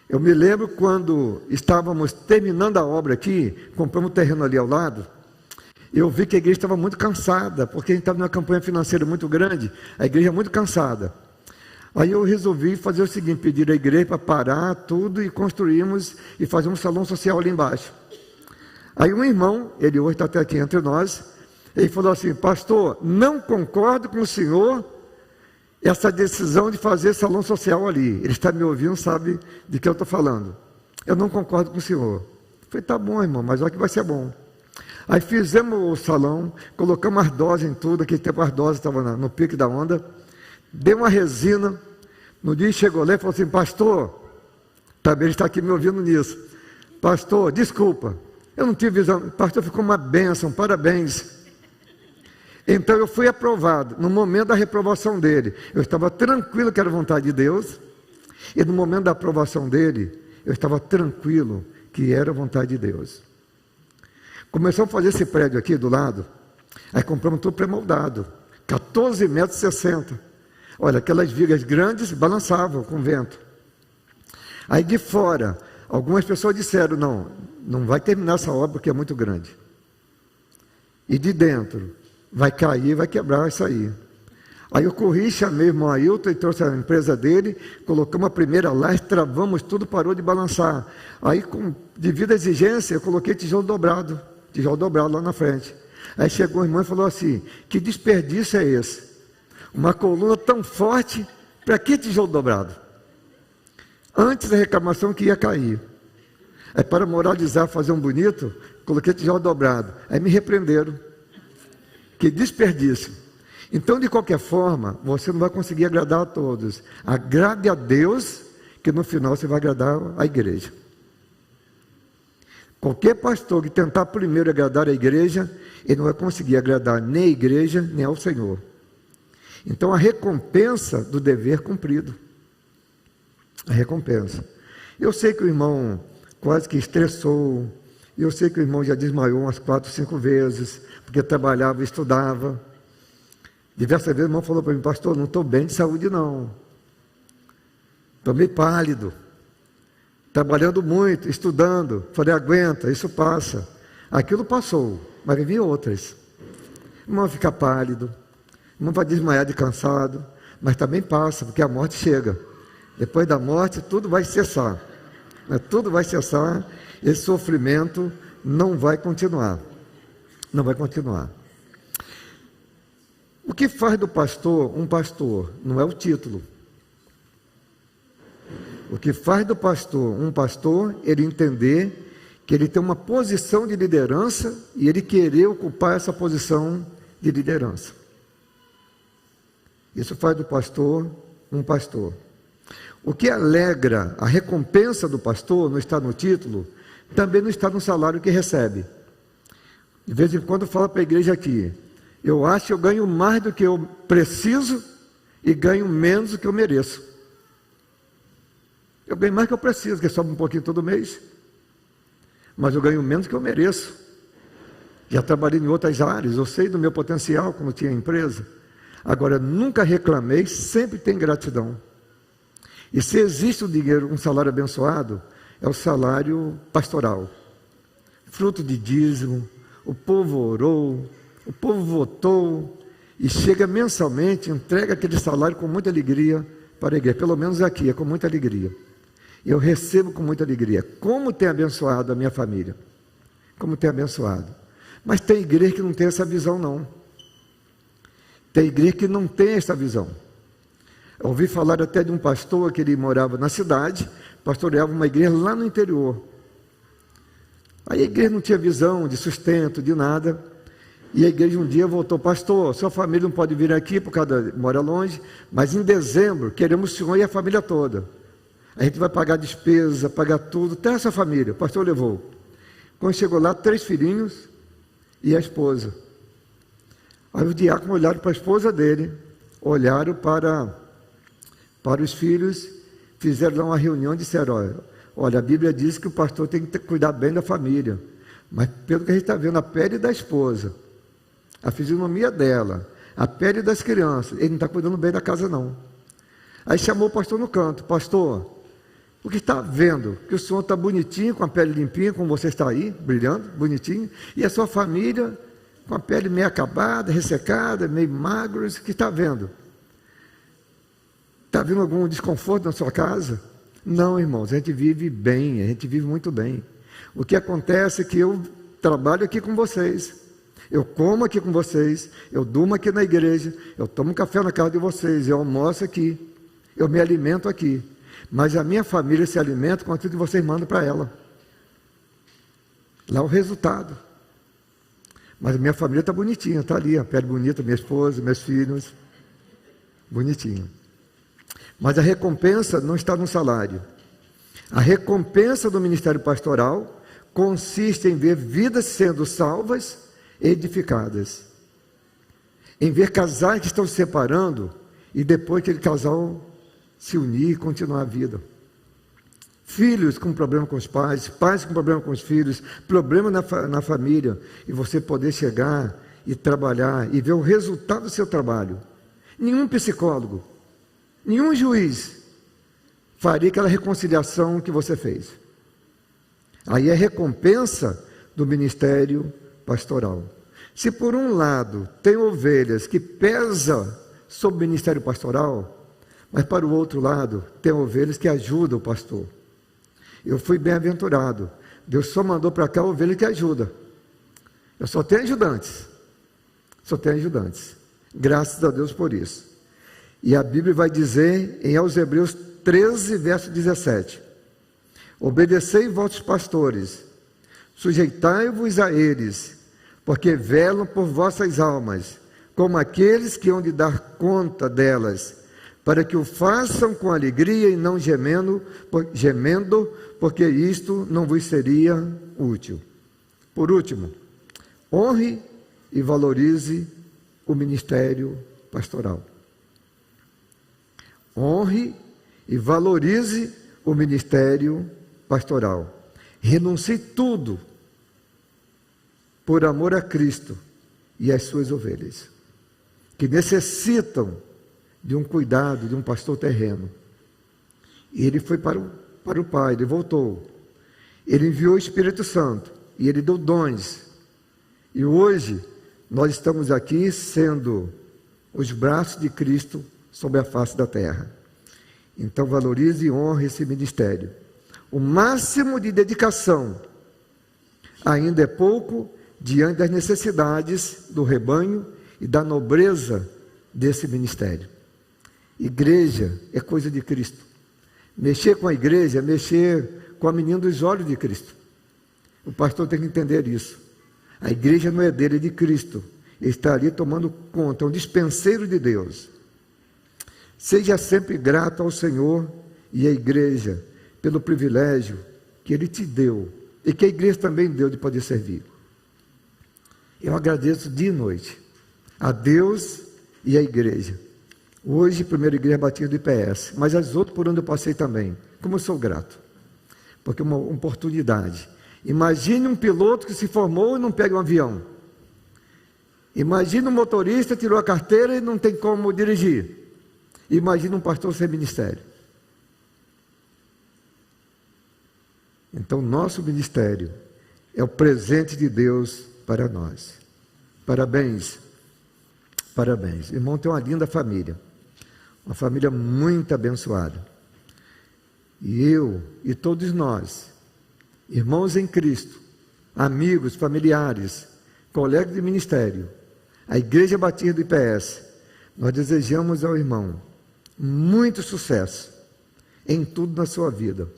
Eu me lembro quando estávamos terminando a obra aqui, compramos um terreno ali ao lado, eu vi que a igreja estava muito cansada, porque a gente estava numa campanha financeira muito grande, a igreja muito cansada. Aí eu resolvi fazer o seguinte, pedir à igreja para parar tudo e construirmos e fazer um salão social ali embaixo. Aí um irmão, ele hoje está até aqui entre nós, ele falou assim: pastor, não concordo com o senhor essa decisão de fazer salão social ali. Ele está me ouvindo, sabe de que eu estou falando. Eu não concordo com o senhor. Eu falei: tá bom, irmão, mas olha que vai ser bom. Aí fizemos o salão, colocamos ardósia em tudo, aquele tempo a ardósia estava no pique da onda, deu uma resina. No dia chegou lá e falou assim: pastor, também ele está aqui me ouvindo nisso. Pastor, desculpa, eu não tive visão. Pastor, ficou uma bênção, parabéns. Então eu fui aprovado. No momento da reprovação dele, eu estava tranquilo que era vontade de Deus. E no momento da aprovação dele, eu estava tranquilo que era vontade de Deus. Começamos a fazer esse prédio aqui do lado. Aí compramos tudo pré-moldado, 14,60 metros. Olha, aquelas vigas grandes balançavam com o vento. Aí de fora, algumas pessoas disseram: não vai terminar essa obra porque é muito grande. E de dentro, vai cair, vai quebrar, vai sair. Aí eu corri, chamei o irmão Ailton e trouxe a empresa dele, colocamos a primeira laje, travamos tudo, parou de balançar. Aí, devido à exigência, eu coloquei tijolo dobrado lá na frente. Aí chegou o irmão e falou assim: que desperdício é esse? Uma coluna tão forte, para que tijolo dobrado? Antes da reclamação que ia cair. Aí, para moralizar, fazer um bonito, coloquei tijolo dobrado. Aí me repreenderam. Que desperdício. Então, de qualquer forma, você não vai conseguir agradar a todos. Agrade a Deus, que no final você vai agradar a igreja. Qualquer pastor que tentar primeiro agradar a igreja, ele não vai conseguir agradar nem a igreja, nem ao Senhor. Então, a recompensa do dever cumprido. A recompensa. Eu sei que o irmão quase que estressou. Eu sei que o irmão já desmaiou umas 4, 5 vezes, porque trabalhava e estudava. Diversas vezes o irmão falou para mim: pastor, não estou bem de saúde não. Estou meio pálido. Trabalhando muito, estudando. Falei: aguenta, isso passa. Aquilo passou, mas vivi outras. O irmão fica pálido, o irmão vai desmaiar de cansado, mas também passa, porque a morte chega. Depois da morte, tudo vai cessar. Tudo vai cessar, esse sofrimento não vai continuar. Não vai continuar. O que faz do pastor um pastor? Não é o título. O que faz do pastor um pastor, ele entender que ele tem uma posição de liderança e ele querer ocupar essa posição de liderança. Isso faz do pastor um pastor. O que alegra a recompensa do pastor não está no título, também não está no salário que recebe. De vez em quando eu falo para a igreja aqui: eu acho que eu ganho mais do que eu preciso e ganho menos do que eu mereço. Eu ganho mais do que eu preciso, que sobe um pouquinho todo mês, mas eu ganho menos do que eu mereço. Já trabalhei em outras áreas, eu sei do meu potencial quando tinha empresa. Agora, nunca reclamei, sempre tem gratidão. E se existe um dinheiro, um salário abençoado, é o salário pastoral. Fruto de dízimo, o povo orou, o povo votou, e chega mensalmente, entrega aquele salário com muita alegria para a igreja. Pelo menos aqui, é com muita alegria. Eu recebo com muita alegria. Como tem abençoado a minha família. Como tem abençoado. Mas tem igreja que não tem essa visão, não. Tem igreja que não tem essa visão. Eu ouvi falar até de um pastor que ele morava na cidade, pastoreava uma igreja lá no interior. Aí a igreja não tinha visão de sustento, de nada. E a igreja um dia voltou: pastor, sua família não pode vir aqui por causa mora longe, mas em dezembro queremos o senhor e a família toda. A gente vai pagar despesa, pagar tudo, até essa família. O pastor levou. Quando chegou lá, 3 filhinhos e a esposa. Aí os diáconos olharam para a esposa dele, olharam para os filhos, fizeram lá uma reunião e disseram, olha, a Bíblia diz que o pastor tem que cuidar bem da família, mas pelo que a gente está vendo, a pele da esposa, a fisionomia dela, a pele das crianças, ele não está cuidando bem da casa não. Aí chamou o pastor no canto, pastor, o que está vendo? Que o senhor está bonitinho, com a pele limpinha, como você está aí, brilhando, bonitinho, e a sua família com a pele meio acabada, ressecada, meio magro, o que está vendo? Está vendo algum desconforto na sua casa? Não, irmãos, a gente vive bem, a gente vive muito bem. O que acontece é que eu trabalho aqui com vocês, eu como aqui com vocês, eu durmo aqui na igreja, eu tomo café na casa de vocês, eu almoço aqui, eu me alimento aqui, mas a minha família se alimenta com aquilo que vocês mandam para ela. Lá é o resultado. Mas a minha família está bonitinha, está ali, a pele bonita, minha esposa, meus filhos, bonitinho. Mas a recompensa não está no salário. A recompensa do ministério pastoral consiste em ver vidas sendo salvas, edificadas, em ver casais que estão se separando e depois aquele casal se unir e continuar a vida. Filhos com problema com os pais, pais com problema com os filhos, problema na família, e você poder chegar e trabalhar e ver o resultado do seu trabalho. Nenhum psicólogo, nenhum juiz faria aquela reconciliação que você fez. Aí é recompensa do ministério pastoral. Se por um lado tem ovelhas que pesam sobre o ministério pastoral, mas para o outro lado tem ovelhas que ajudam o pastor. Eu fui bem-aventurado. Deus só mandou para cá a ovelha que ajuda. Eu só tenho ajudantes. Só tenho ajudantes. Graças a Deus por isso. E a Bíblia vai dizer em aos Hebreus 13, verso 17: obedecei vossos pastores, sujeitai-vos a eles, porque velam por vossas almas, como aqueles que hão de dar conta delas, para que o façam com alegria e não gemendo, porque isto não vos seria útil. Por último, honre e valorize o ministério pastoral. Honre e valorize o ministério pastoral. Renuncie tudo por amor a Cristo e às suas ovelhas, que necessitam de um cuidado, de um pastor terreno. E ele foi para o Pai, ele voltou. Ele enviou o Espírito Santo e ele deu dons. E hoje nós estamos aqui sendo os braços de Cristo sobre a face da terra. Então valorize e honre esse ministério. O máximo de dedicação ainda é pouco diante das necessidades do rebanho e da nobreza desse ministério. Igreja é coisa de Cristo. Mexer com a igreja é mexer com a menina dos olhos de Cristo. O pastor tem que entender isso. A igreja não é dele, é de Cristo. Ele está ali tomando conta, é um dispenseiro de Deus. Seja sempre grato ao Senhor e à igreja pelo privilégio que Ele te deu e que a igreja também deu de poder servir. Eu agradeço dia e noite a Deus e à igreja. Hoje, primeira igreja Batista do IPS, mas as outras por onde eu passei também. Como eu sou grato, porque é uma oportunidade. Imagine um piloto que se formou e não pega um avião. Imagine um motorista que tirou a carteira e não tem como dirigir. Imagine um pastor sem ministério. Então, nosso ministério é o presente de Deus para nós. Parabéns. Parabéns. Irmão, tem uma linda família. Uma família muito abençoada. E eu e todos nós, irmãos em Cristo, amigos, familiares, colegas de ministério, a Igreja Batista do IPS, nós desejamos ao irmão muito sucesso em tudo na sua vida,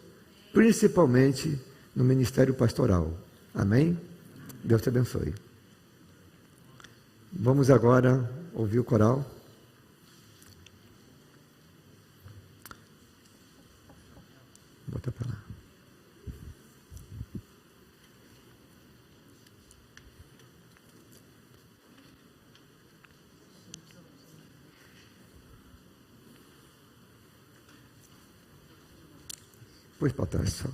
principalmente no ministério pastoral. Amém? Deus te abençoe. Vamos agora ouvir o coral. Bota para lá. Pois para trás, só.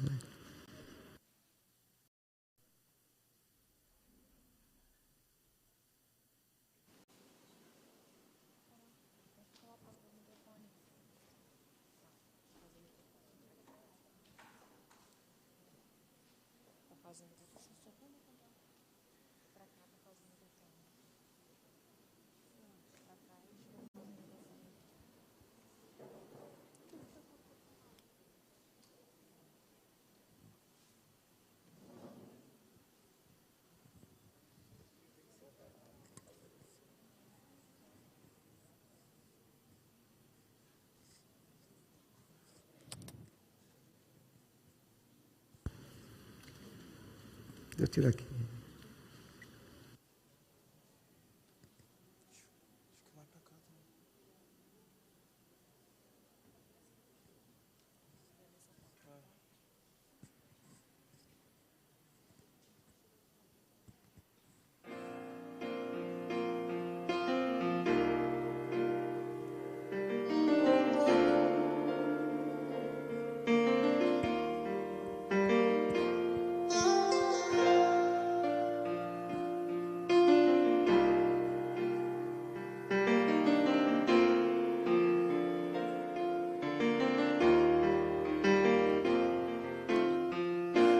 Deixa eu tirar aqui.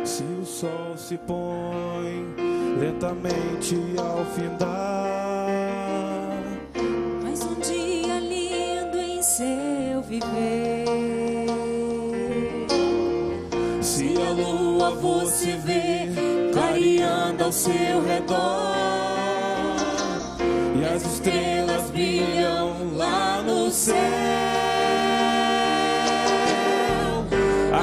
Se o sol se põe lentamente ao findar, mais um dia lindo em seu viver. se a lua você vê clareando ao seu redor e as estrelas brilham lá no céu,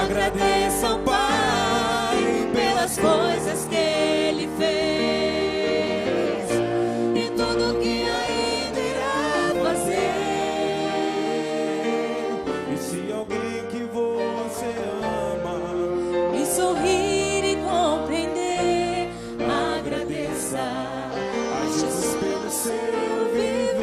agradeça ao Pai pelas coisas que Ele fez e tudo que ainda irá fazer. E se alguém que você ama E sorrir e compreender, agradeça a Jesus pelo seu viver.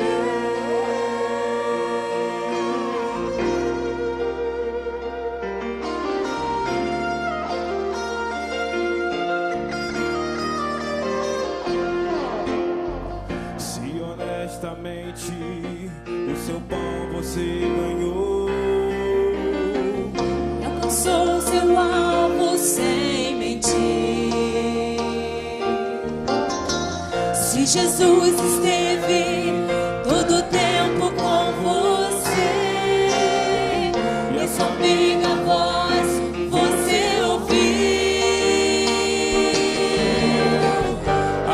Se honestamente o seu pão você ganhou, alcançou seu alvo sem mentir. Se Jesus esteve todo o tempo com você e a sua amiga voz você ouviu,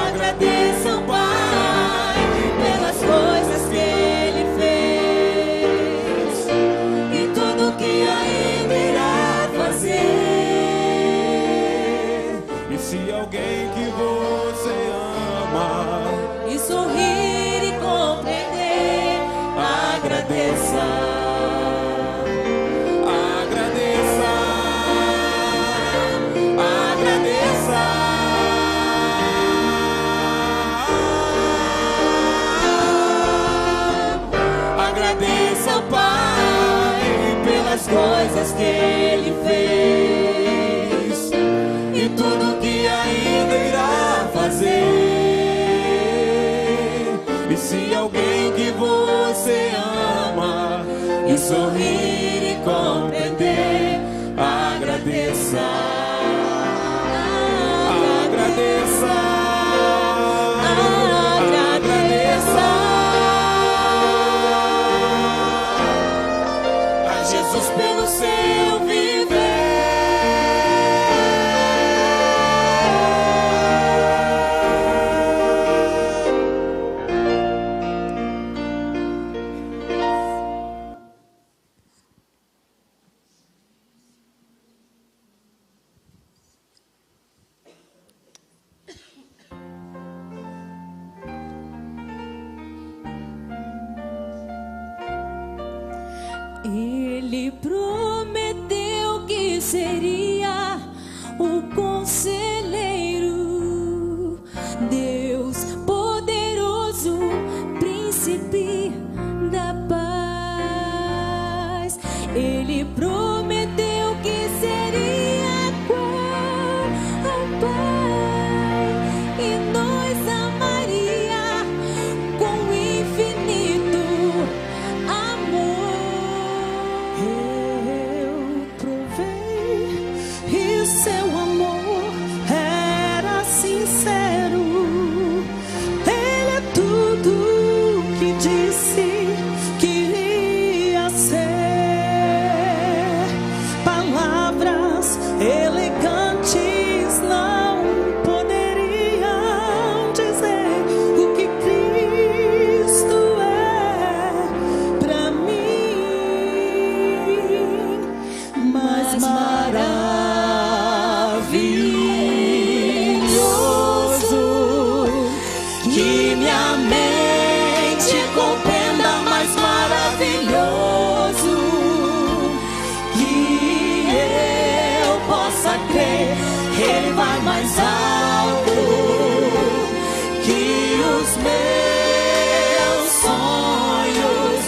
agradeça ao Pai pelas coisas que Ele fez e tudo que ainda irá fazer. e se alguém que você ama E sorrir e compreender, agradeça. agradeça, agradeça. Agradeça ao Pai pelas coisas que Ele fez e tudo que ainda irá fazer. E se alguém que você ama E sorrir e compreender, agradeça. agradeça, Agradeça a Jesus pelo seu viver. Ele prometeu que seria o conselheiro, Deus poderoso, príncipe da paz. Ele prometeu que seria os meus sonhos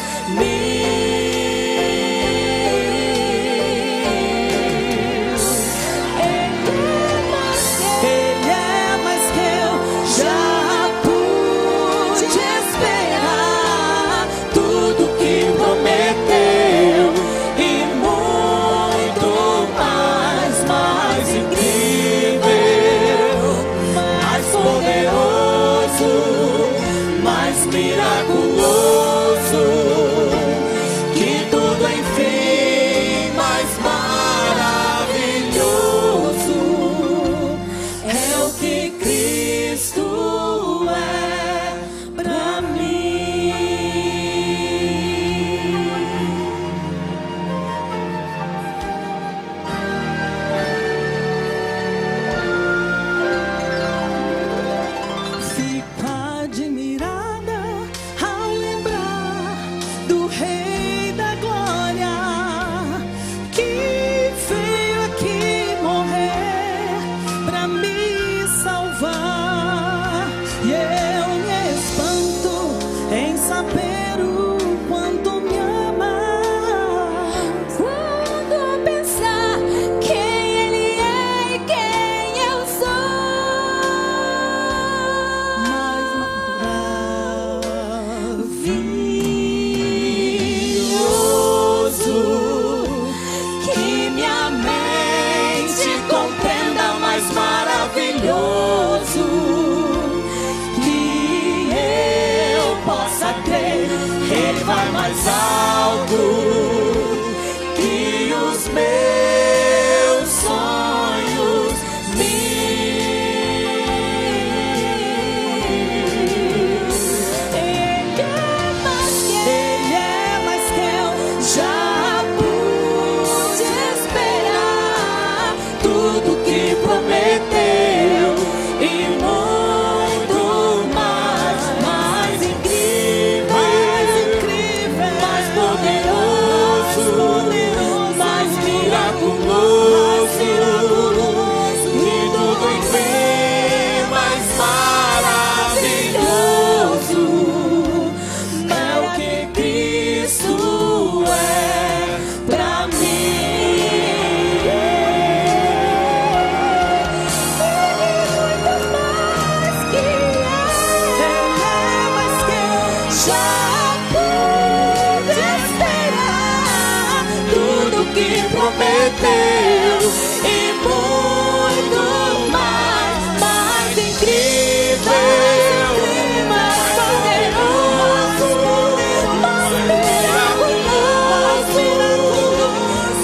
Ele é mais que eu já pude esperar, tudo que prometeu e muito mais incrível, mais poderoso, mais miraculoso, que tudo enfim mais maravilhoso é o que Cristo é pra mim. Fico admirada ao lembrar do Rei da Glória, que veio aqui morrer pra me salvar. E eu me espanto em saber o quanto me ama. Quando pensar quem Ele é e quem eu sou, Maravilhoso, que minha mente compreenda, mais maravilhoso, que eu possa crer, Ele vai mais alto que os meus sonhos Ele é mais que eu já pude esperar, tudo que prometeu e muito mais incrível, mais poderoso, mais miraculoso, e tudo enfim mais maravilhoso é o que Cristo é pra mim. Ele é mais que eu já pude esperar, tudo que prometeu e muito mais incrível, mais poderoso, mais miraculoso,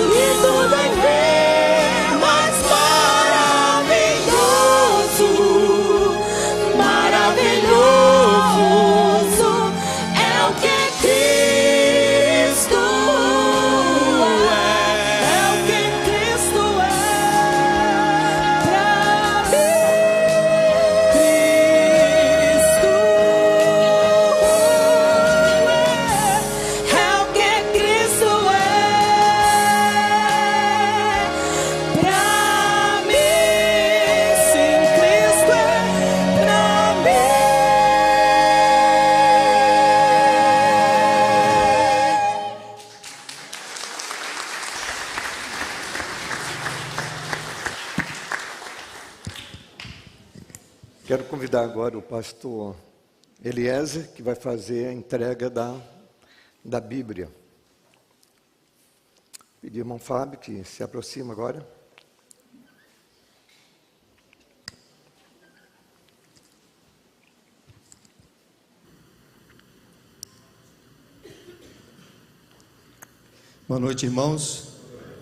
e tudo enfim mais maravilhoso é o que Cristo é o que Cristo é pra mim. Cristo é o que Cristo é pra mim. Sim, Cristo é pra mim. Quero convidar agora o pastor Eliezer, que vai fazer a entrega da Bíblia. Pedir ao irmão Fábio que se aproxima agora. Boa noite, irmãos.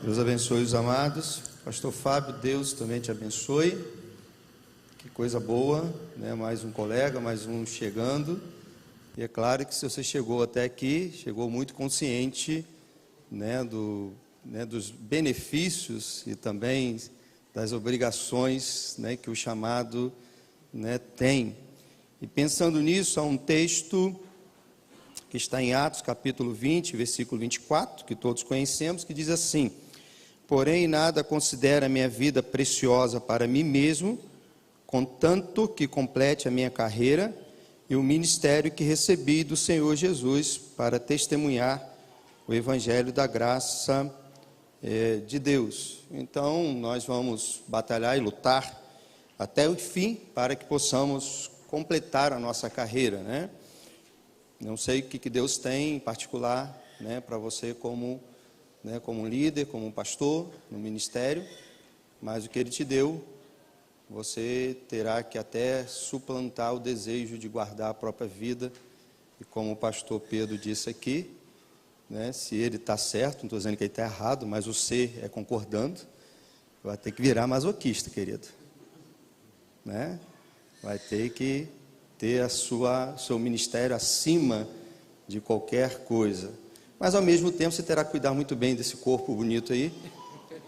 Deus abençoe os amados. Pastor Fábio, Deus também te abençoe. Que coisa boa, né? Mais um colega, mais um chegando. E é claro que se você chegou até aqui, chegou muito consciente, né, dos benefícios e também das obrigações, né, que o chamado, né, tem. E pensando nisso, há um texto que está em Atos capítulo 20, versículo 24, que todos conhecemos, que diz assim: porém nada considero a minha vida preciosa para mim mesmo, contanto que complete a minha carreira e o ministério que recebi do Senhor Jesus para testemunhar o evangelho da graça de Deus. Então, nós vamos batalhar e lutar até o fim para que possamos completar a nossa carreira, né? Não sei o que Deus tem em particular, né, para você como líder, como pastor no ministério, mas o que Ele te deu, você terá que até suplantar o desejo de guardar a própria vida. E como o pastor Pedro disse aqui, né, se ele está certo, não estou dizendo que ele está errado, mas o ser é concordando, vai ter que virar masoquista, querido. Né? Vai ter que ter seu ministério acima de qualquer coisa. Mas ao mesmo tempo você terá que cuidar muito bem desse corpo bonito aí,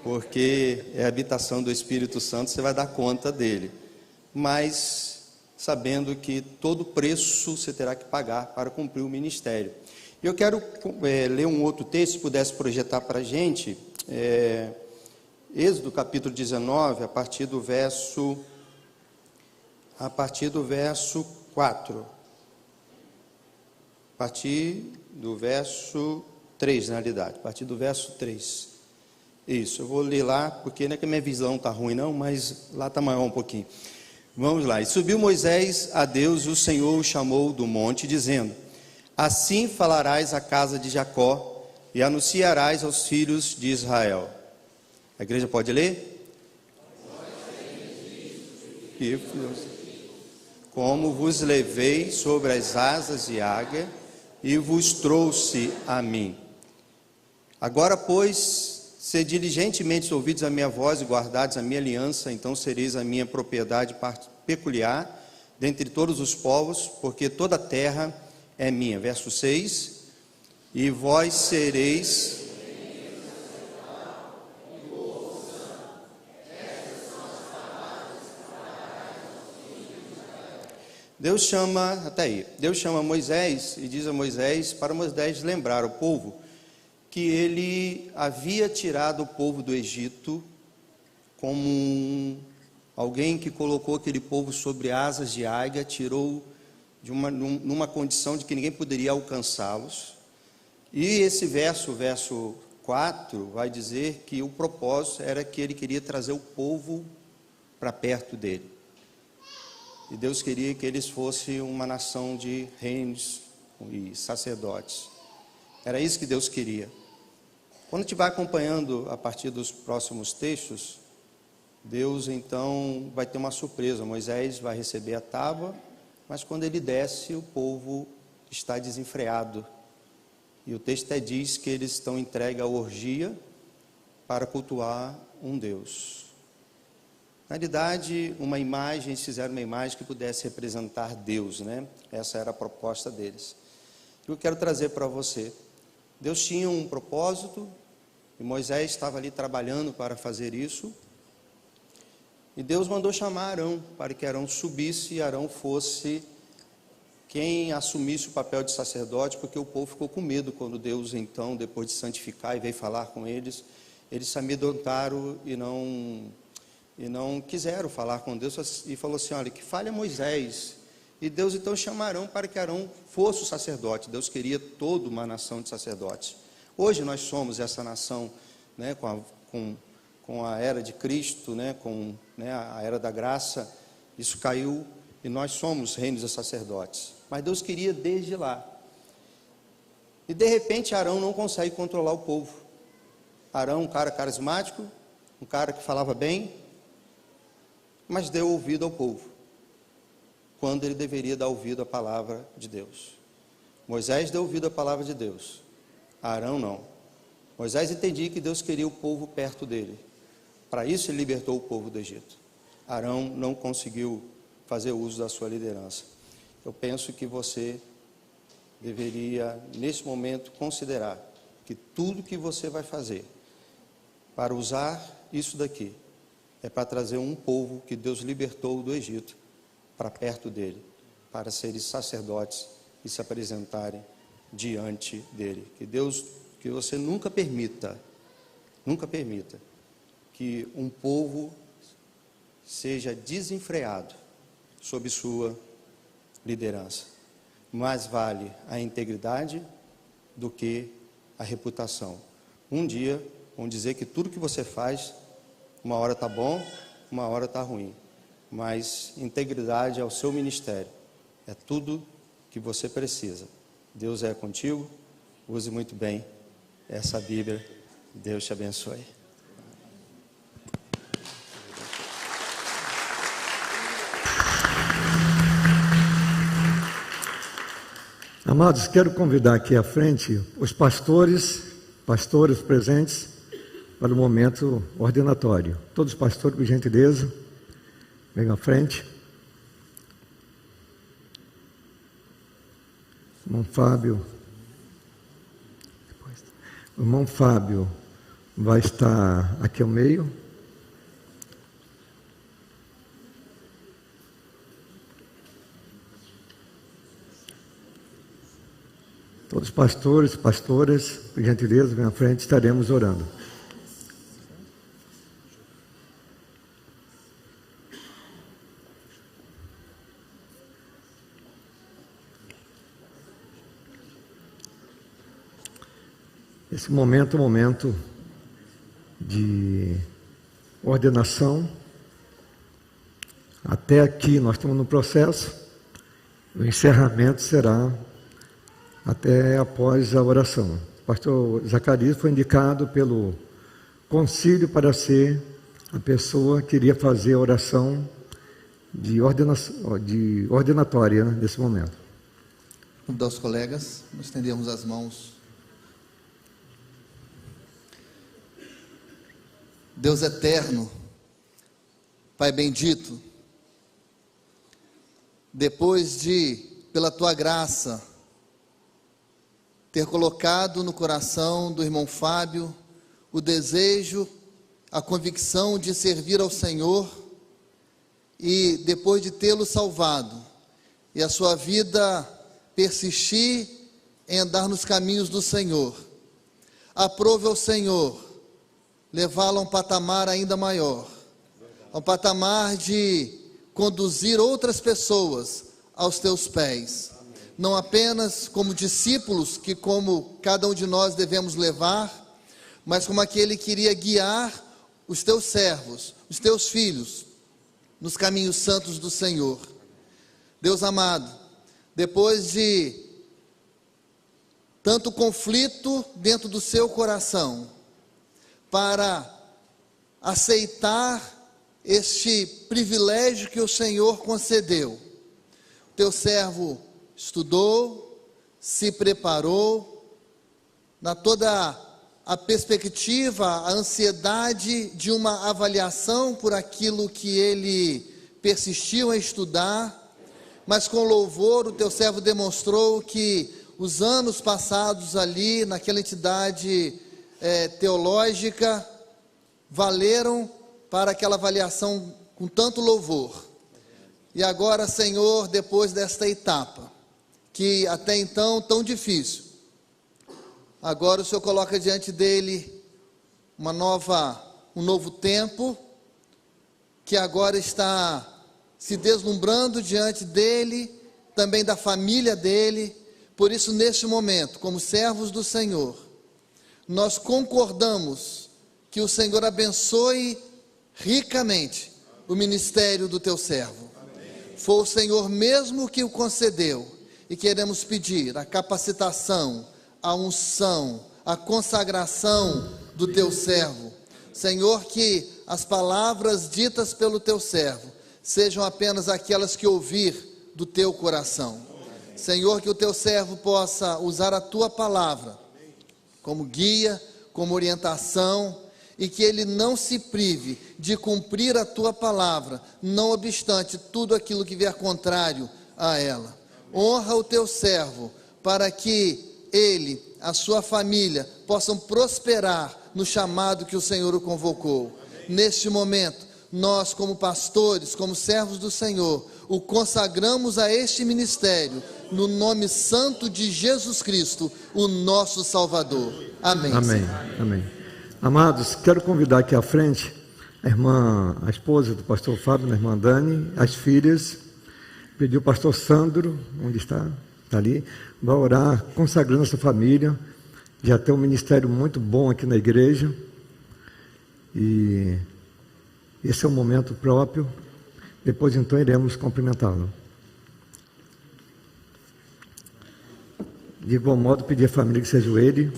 porque é a habitação do Espírito Santo, você vai dar conta dele. Mas sabendo que todo preço você terá que pagar para cumprir o ministério. Eu quero ler um outro texto, se pudesse projetar para a gente, Êxodo capítulo 19, a partir do verso 4. A partir do verso 3, na realidade, a partir do verso 3. Isso, eu vou ler lá, porque não é que a minha visão está ruim não, mas lá está maior um pouquinho. Vamos lá. E subiu Moisés a Deus, e o Senhor o chamou do monte, dizendo: assim falarás à casa de Jacó, e anunciarás aos filhos de Israel. A igreja pode ler? Como vos levei sobre as asas de águia, e vos trouxe a mim. Agora, pois, se diligentemente ouvides a minha voz e guardardes a minha aliança, então sereis a minha propriedade peculiar dentre todos os povos, porque toda a terra é minha. Verso 6. E vós sereis... Deus chama Moisés e diz a Moisés, para Moisés lembrar o povo, que ele havia tirado o povo do Egito como alguém que colocou aquele povo sobre asas de águia, tirou numa condição de que ninguém poderia alcançá-los. E esse verso 4, vai dizer que o propósito era que ele queria trazer o povo para perto dele. E Deus queria que eles fossem uma nação de reinos e sacerdotes. Era isso que Deus queria. Quando a gente vai acompanhando a partir dos próximos textos, Deus então vai ter uma surpresa. Moisés vai receber a tábua, mas quando ele desce, o povo está desenfreado. E o texto até diz que eles estão entregues à orgia para cultuar um Deus. Na realidade, eles fizeram uma imagem que pudesse representar Deus, né? Essa era a proposta deles. Eu quero trazer para você. Deus tinha um propósito, e Moisés estava ali trabalhando para fazer isso. E Deus mandou chamar Arão, para que Arão subisse e Arão fosse quem assumisse o papel de sacerdote, porque o povo ficou com medo quando Deus, então, depois de santificar e veio falar com eles se amedrontaram e não quiseram falar com Deus, e falou assim: olha, que falha Moisés. E Deus então chama Arão para que Arão fosse o sacerdote. Deus queria toda uma nação de sacerdotes. Hoje nós somos essa nação, né, com a era de Cristo, né, a era da graça. Isso caiu e nós somos reinos e sacerdotes. Mas Deus queria desde lá. E de repente Arão não consegue controlar o povo. Arão, um cara carismático, um cara que falava bem, mas deu ouvido ao povo, quando ele deveria dar ouvido à palavra de Deus. Moisés deu ouvido à palavra de Deus, Arão não. Moisés entendia que Deus queria o povo perto dele, para isso ele libertou o povo do Egito. Arão não conseguiu fazer uso da sua liderança. Eu penso que você deveria, nesse momento, considerar que tudo que você vai fazer para usar isso daqui é para trazer um povo que Deus libertou do Egito para perto dele, para serem sacerdotes e se apresentarem diante dele. Que você nunca permita que um povo seja desenfreado sob sua liderança. mais vale a integridade do que a reputação. Um dia vão dizer que tudo que você faz, uma hora está bom, uma hora está ruim, mas integridade é o seu ministério, é tudo que você precisa. Deus é contigo, use muito bem essa Bíblia, Deus te abençoe. Amados, quero convidar aqui à frente os pastores presentes para o momento ordenatório. Todos os pastores, por gentileza, venham à frente. Irmão Fábio. O irmão Fábio vai estar aqui ao meio. Todos os pastores, pastoras, por gentileza, venham à frente, estaremos orando. Esse momento é um momento de ordenação. Até aqui nós estamos no processo. O encerramento será até após a oração. O pastor Zacarias foi indicado pelo concílio para ser a pessoa que iria fazer a oração de ordenatória nesse momento. Convidar os colegas, nós estendemos as mãos. Deus eterno, Pai bendito, depois de, pela Tua graça, ter colocado no coração do irmão Fábio o desejo, a convicção de servir ao Senhor, e depois de tê-lo salvado, e a sua vida persistir em andar nos caminhos do Senhor, aprove ao Senhor levá-lo a um patamar ainda maior, a um patamar de conduzir outras pessoas aos teus pés, não apenas como discípulos, que como cada um de nós devemos levar, mas como aquele que iria guiar os teus servos, os teus filhos, nos caminhos santos do Senhor. Deus amado, depois de tanto conflito dentro do seu coração, para aceitar este privilégio que o Senhor concedeu, o teu servo estudou, se preparou, na toda a perspectiva, a ansiedade de uma avaliação por aquilo que ele persistiu em estudar, mas com louvor o teu servo demonstrou que os anos passados ali, naquela entidade teológica, valeram para aquela avaliação com tanto louvor. E agora, Senhor, depois desta etapa, que até então tão difícil, agora o Senhor coloca diante dele um novo tempo, que agora está se deslumbrando diante dele, também da família dele. Por isso, neste momento, como servos do Senhor, nós concordamos que o Senhor abençoe ricamente o ministério do teu servo. Foi o Senhor mesmo que o concedeu, e queremos pedir a capacitação, a unção, a consagração do teu servo. Senhor, que as palavras ditas pelo teu servo sejam apenas aquelas que ouvir do teu coração. Senhor, que o teu servo possa usar a tua palavra como guia, como orientação, e que ele não se prive de cumprir a tua palavra, não obstante tudo aquilo que vier contrário a ela. Honra o teu servo, para que ele, a sua família, possam prosperar no chamado que o Senhor o convocou. Neste momento, nós como pastores, como servos do Senhor, o consagramos a este ministério, no nome santo de Jesus Cristo, o nosso Salvador. Amém. Amém. Amém. Amados, quero convidar aqui à frente a esposa do pastor Fábio, a irmã Dani, as filhas, pediu o pastor Sandro, onde está? está ali, vai orar consagrando essa família. Já tem um ministério muito bom aqui na igreja. E esse é um momento próprio. Depois, então, iremos cumprimentá-lo. De igual modo, pedir à família que se ajoelhe.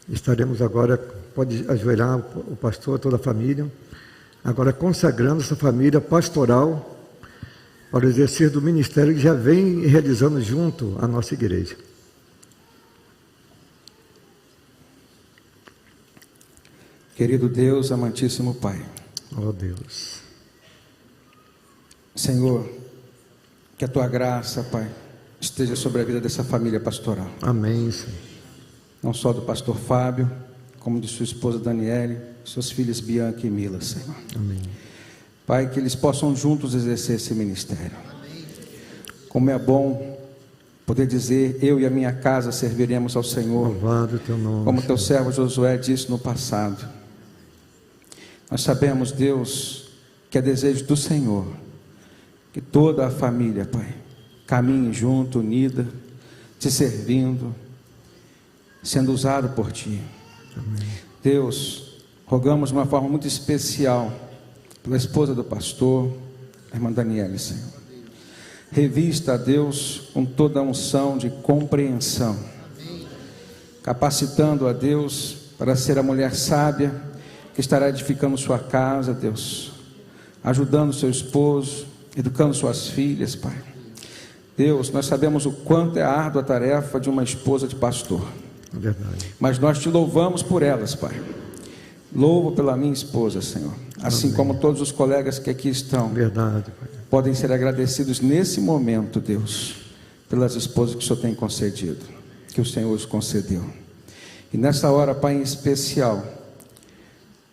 Estaremos agora, pode ajoelhar o pastor, toda a família, agora consagrando essa família pastoral para o exercício do ministério que já vem realizando junto à nossa igreja. Querido Deus, amantíssimo Pai. Oh Deus. Senhor, que a Tua graça, Pai, esteja sobre a vida dessa família pastoral. Amém, Senhor. Não só do pastor Fábio, como de sua esposa Daniele, suas filhas Bianca e Mila, Senhor. Amém. Pai, que eles possam juntos exercer esse ministério. Como é bom poder dizer, eu e a minha casa serviremos ao Senhor. Louvado o Teu nome. Como Teu servo Josué disse no passado. Nós sabemos, Deus, que é desejo do Senhor que toda a família, Pai, caminhe junto, unida, te servindo, sendo usado por Ti. Amém. Deus, rogamos de uma forma muito especial pela esposa do pastor, a irmã Daniele, Senhor. Revista a Deus com toda a unção de compreensão, capacitando a Deus para ser a mulher sábia que estará edificando sua casa, Deus, ajudando seu esposo, educando suas filhas, Pai. Deus, nós sabemos o quanto é árdua a tarefa de uma esposa de pastor. Verdade. Mas nós te louvamos por elas, Pai. Louvo pela minha esposa, Senhor. Assim Amém. como todos os colegas que aqui estão. Verdade, Pai. Podem ser agradecidos nesse momento, Deus, pelas esposas que o Senhor tem concedido, que o Senhor os concedeu. E nessa hora, Pai, em especial,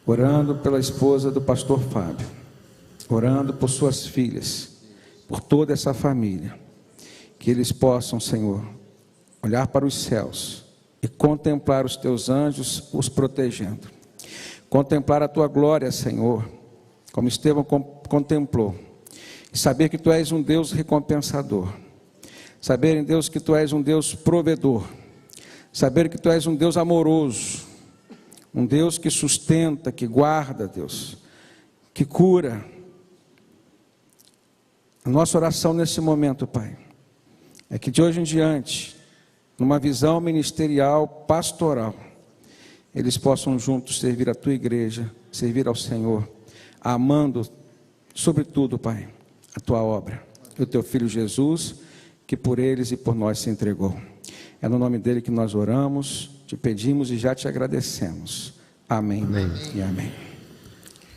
orando pela esposa do pastor Fábio, orando por suas filhas, por toda essa família, que eles possam, Senhor, olhar para os céus e contemplar os teus anjos os protegendo, contemplar a tua glória, Senhor, como Estevão contemplou, e saber que tu és um Deus recompensador, saber, Deus, que tu és um Deus provedor, saber que tu és um Deus amoroso, um Deus que sustenta, que guarda, Deus, que cura. A nossa oração nesse momento, Pai, é que de hoje em diante, numa visão ministerial, pastoral, eles possam juntos servir a Tua igreja, servir ao Senhor, amando, sobretudo, Pai, a Tua obra, e o Teu Filho Jesus, que por eles e por nós se entregou. É no nome dEle que nós oramos, te pedimos e já te agradecemos. Amém, Amém. E amém.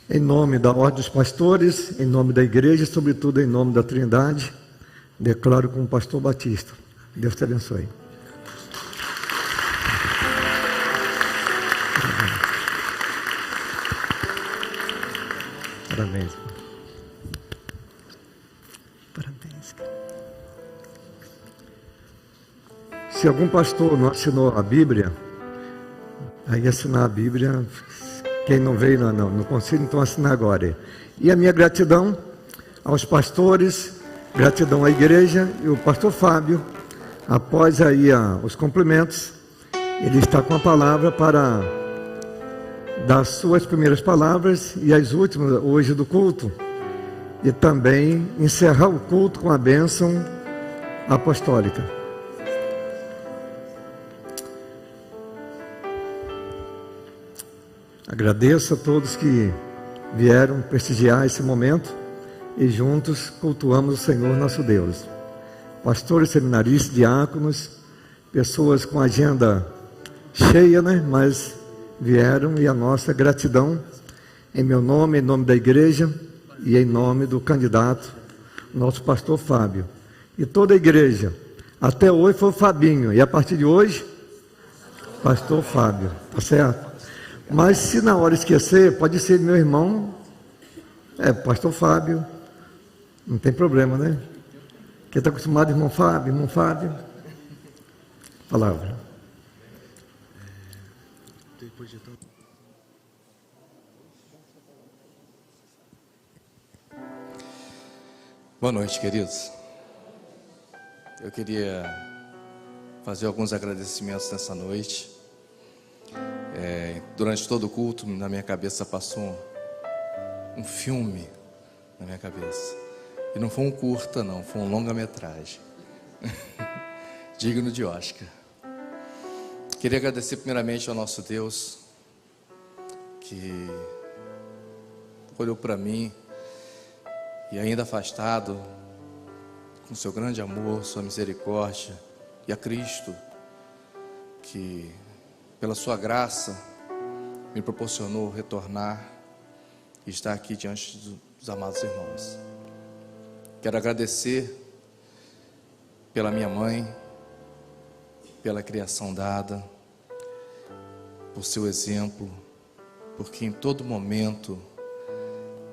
Em nome da Ordem dos Pastores, em nome da igreja e sobretudo em nome da Trindade, declaro como pastor Batista. Deus te abençoe. Parabéns. Parabéns. Se algum pastor não assinou a Bíblia, aí assinar a Bíblia, quem não veio no concílio, então assinar agora. E a minha gratidão aos pastores, gratidão à igreja e o pastor Fábio, após aí os cumprimentos, ele está com a palavra para dar suas primeiras palavras e as últimas hoje do culto, e também encerrar o culto com a bênção apostólica. Agradeço a todos que vieram prestigiar esse momento e juntos cultuamos o Senhor nosso Deus. Pastores, seminaristas, diáconos, pessoas com agenda cheia, né? Mas vieram, e a nossa gratidão em meu nome, em nome da igreja e em nome do candidato, nosso pastor Fábio. E toda a igreja, até hoje foi o Fabinho, e a partir de hoje, pastor Fábio, tá certo? Mas se na hora esquecer, pode ser meu irmão, pastor Fábio, não tem problema, né? Quem está acostumado, irmão Fábio, palavra. Boa noite, queridos. Eu queria fazer alguns agradecimentos nessa noite. Durante todo o culto, na minha cabeça passou um filme na minha cabeça. E não foi um curta, não, foi um longa-metragem. Digno de Oscar. Queria agradecer primeiramente ao nosso Deus, que olhou para mim e ainda afastado, com seu grande amor, sua misericórdia, e a Cristo, que pela sua graça me proporcionou retornar e estar aqui diante dos amados irmãos. Quero agradecer pela minha mãe, pela criação dada, por seu exemplo, porque em todo momento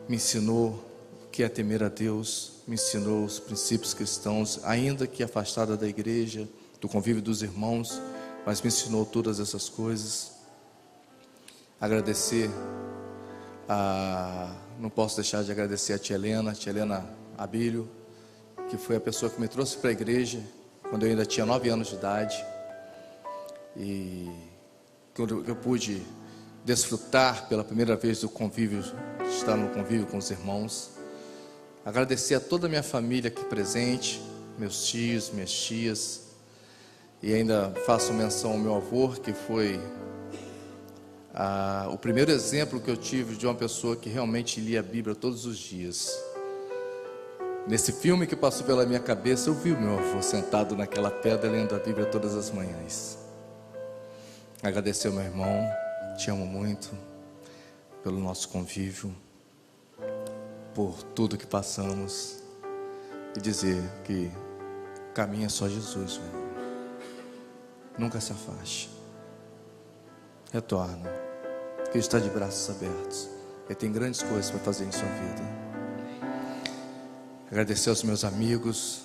me ensinou o que é temer a Deus, me ensinou os princípios cristãos, ainda que afastada da igreja, do convívio dos irmãos, mas me ensinou todas essas coisas. Agradecer não posso deixar de agradecer a tia Helena Abílio, que foi a pessoa que me trouxe para a igreja quando eu ainda tinha 9 anos de idade, e quando eu pude desfrutar pela primeira vez do convívio, estar no convívio com os irmãos. Agradecer a toda a minha família aqui presente, meus tios, minhas tias, e ainda faço menção ao meu avô, que foi o primeiro exemplo que eu tive de uma pessoa que realmente lia a Bíblia todos os dias. Nesse filme que passou pela minha cabeça, eu vi o meu avô sentado naquela pedra lendo a Bíblia todas as manhãs. Agradecer ao meu irmão, te amo muito, pelo nosso convívio, por tudo que passamos, e dizer que o caminho é só Jesus, velho. Nunca se afaste, retorna, que Ele está de braços abertos, Ele tem grandes coisas para fazer em sua vida. Agradecer aos meus amigos,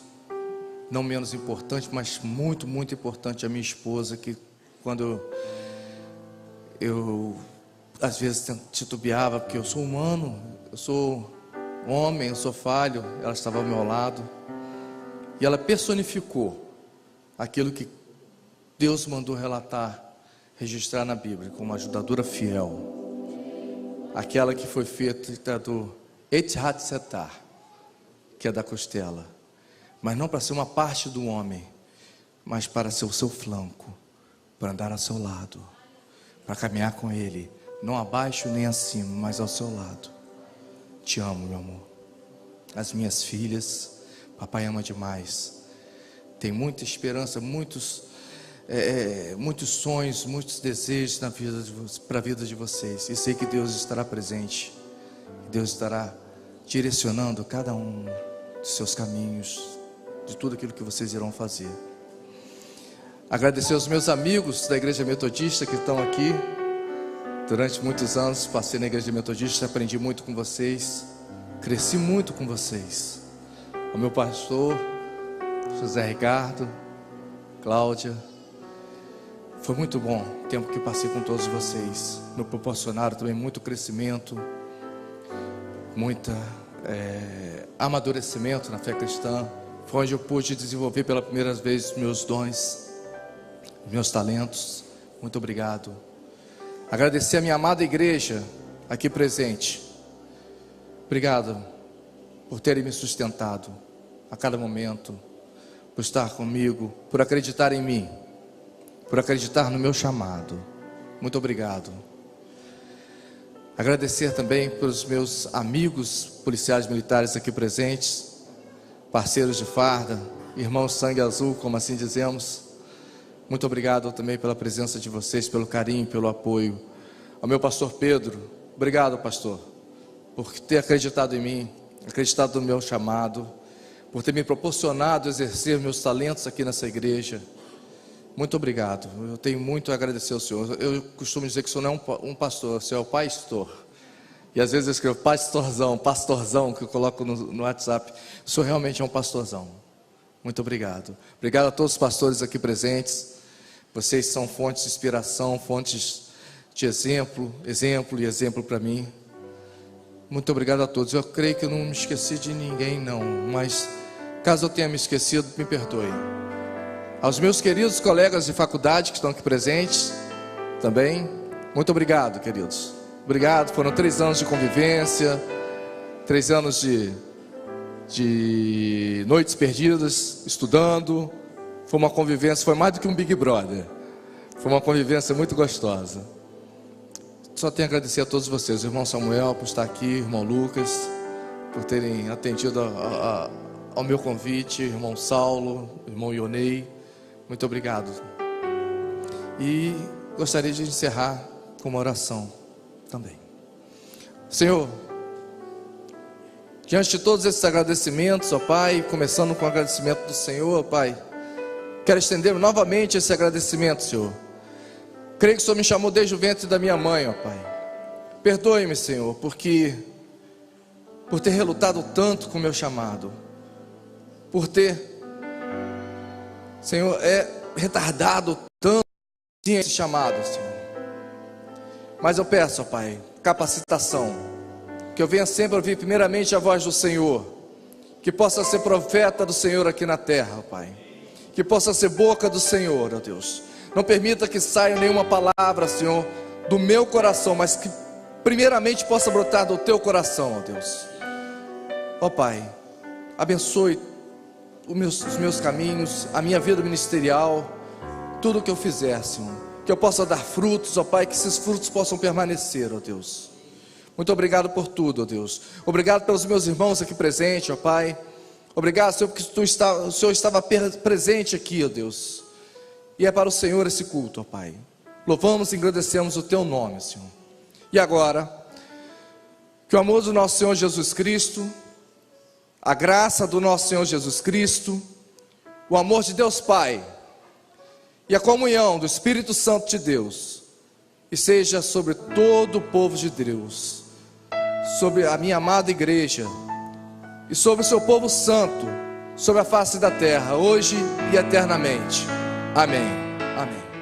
não menos importante, mas muito, muito importante, a minha esposa, que quando eu às vezes titubeava, porque eu sou humano, eu sou homem, eu sou falho, ela estava ao meu lado, e ela personificou aquilo que Deus mandou relatar, registrar na Bíblia, como uma ajudadora fiel, aquela que foi feita do Ethat Setar, que é da costela, mas não para ser uma parte do homem, mas para ser o seu flanco, para andar ao seu lado, para caminhar com Ele, não abaixo nem acima, mas ao seu lado. Te amo, meu amor. As minhas filhas, papai ama demais. Tem muita esperança, muitos sonhos, muitos desejos para a vida de vocês. E sei que Deus estará presente. Deus estará direcionando cada um dos seus caminhos, de tudo aquilo que vocês irão fazer. Agradecer aos meus amigos da Igreja Metodista que estão aqui. Durante muitos anos passei na Igreja Metodista, aprendi muito com vocês, cresci muito com vocês. O meu pastor, José Ricardo, Cláudia, foi muito bom o tempo que passei com todos vocês. Me proporcionaram também muito crescimento, muito amadurecimento na fé cristã. Foi onde eu pude desenvolver pela primeira vez meus dons, meus talentos. Muito obrigado. Agradecer a minha amada igreja aqui presente. Obrigado por terem me sustentado a cada momento, por estar comigo, por acreditar em mim, por acreditar no meu chamado. Muito obrigado. Agradecer também pelos meus amigos policiais militares aqui presentes, parceiros de farda, irmãos sangue azul, como assim dizemos. Muito obrigado também pela presença de vocês, pelo carinho, pelo apoio. Ao meu pastor Pedro, obrigado, pastor, por ter acreditado em mim, acreditado no meu chamado, por ter me proporcionado exercer meus talentos aqui nessa igreja. Muito obrigado. Eu tenho muito a agradecer ao senhor. Eu costumo dizer que o senhor não é um pastor, o senhor é o pastor. E às vezes eu escrevo pastorzão, que eu coloco no WhatsApp. O senhor realmente é um pastorzão. Muito obrigado. Obrigado a todos os pastores aqui presentes. Vocês são fontes de inspiração, fontes de exemplo para mim. Muito obrigado a todos. Eu creio que eu não me esqueci de ninguém, não. Mas caso eu tenha me esquecido, me perdoe. Aos meus queridos colegas de faculdade que estão aqui presentes também, muito obrigado, queridos. Obrigado. Foram 3 anos de convivência, 3 anos de noites perdidas, estudando. Foi uma convivência, foi mais do que um Big Brother. Foi uma convivência muito gostosa. Só tenho a agradecer a todos vocês, o irmão Samuel por estar aqui, o irmão Lucas, por terem atendido ao meu convite, o irmão Saulo, o irmão Ionei. Muito obrigado. E gostaria de encerrar com uma oração também. Senhor, diante de todos esses agradecimentos, ó Pai, começando com o agradecimento do Senhor, ó Pai, quero estender novamente esse agradecimento, Senhor. Creio que o Senhor me chamou desde o ventre da minha mãe, ó Pai. Perdoe-me, Senhor, por ter relutado tanto com o meu chamado, por ter, Senhor, retardado tanto esse chamado, Senhor. Mas eu peço, ó Pai, capacitação, que eu venha sempre ouvir primeiramente a voz do Senhor, que possa ser profeta do Senhor aqui na terra, ó Pai, que possa ser boca do Senhor, ó Deus. Não permita que saia nenhuma palavra, Senhor, do meu coração, mas que primeiramente possa brotar do teu coração, ó Deus. Ó Pai, abençoe os meus caminhos, a minha vida ministerial, tudo o que eu fizer, Senhor, que eu possa dar frutos, ó Pai, que esses frutos possam permanecer, ó Deus. Muito obrigado por tudo, ó Deus. Obrigado pelos meus irmãos aqui presentes, ó Pai. Obrigado, Senhor, porque o Senhor estava presente aqui, ó Deus. E é para o Senhor esse culto, ó Pai. Louvamos e agradecemos o teu nome, Senhor. E agora, que o amor do nosso Senhor Jesus Cristo, a graça do nosso Senhor Jesus Cristo, o amor de Deus Pai e a comunhão do Espírito Santo de Deus, e seja sobre todo o povo de Deus, sobre a minha amada igreja e sobre o seu povo santo, sobre a face da terra, hoje e eternamente. Amém. Amém.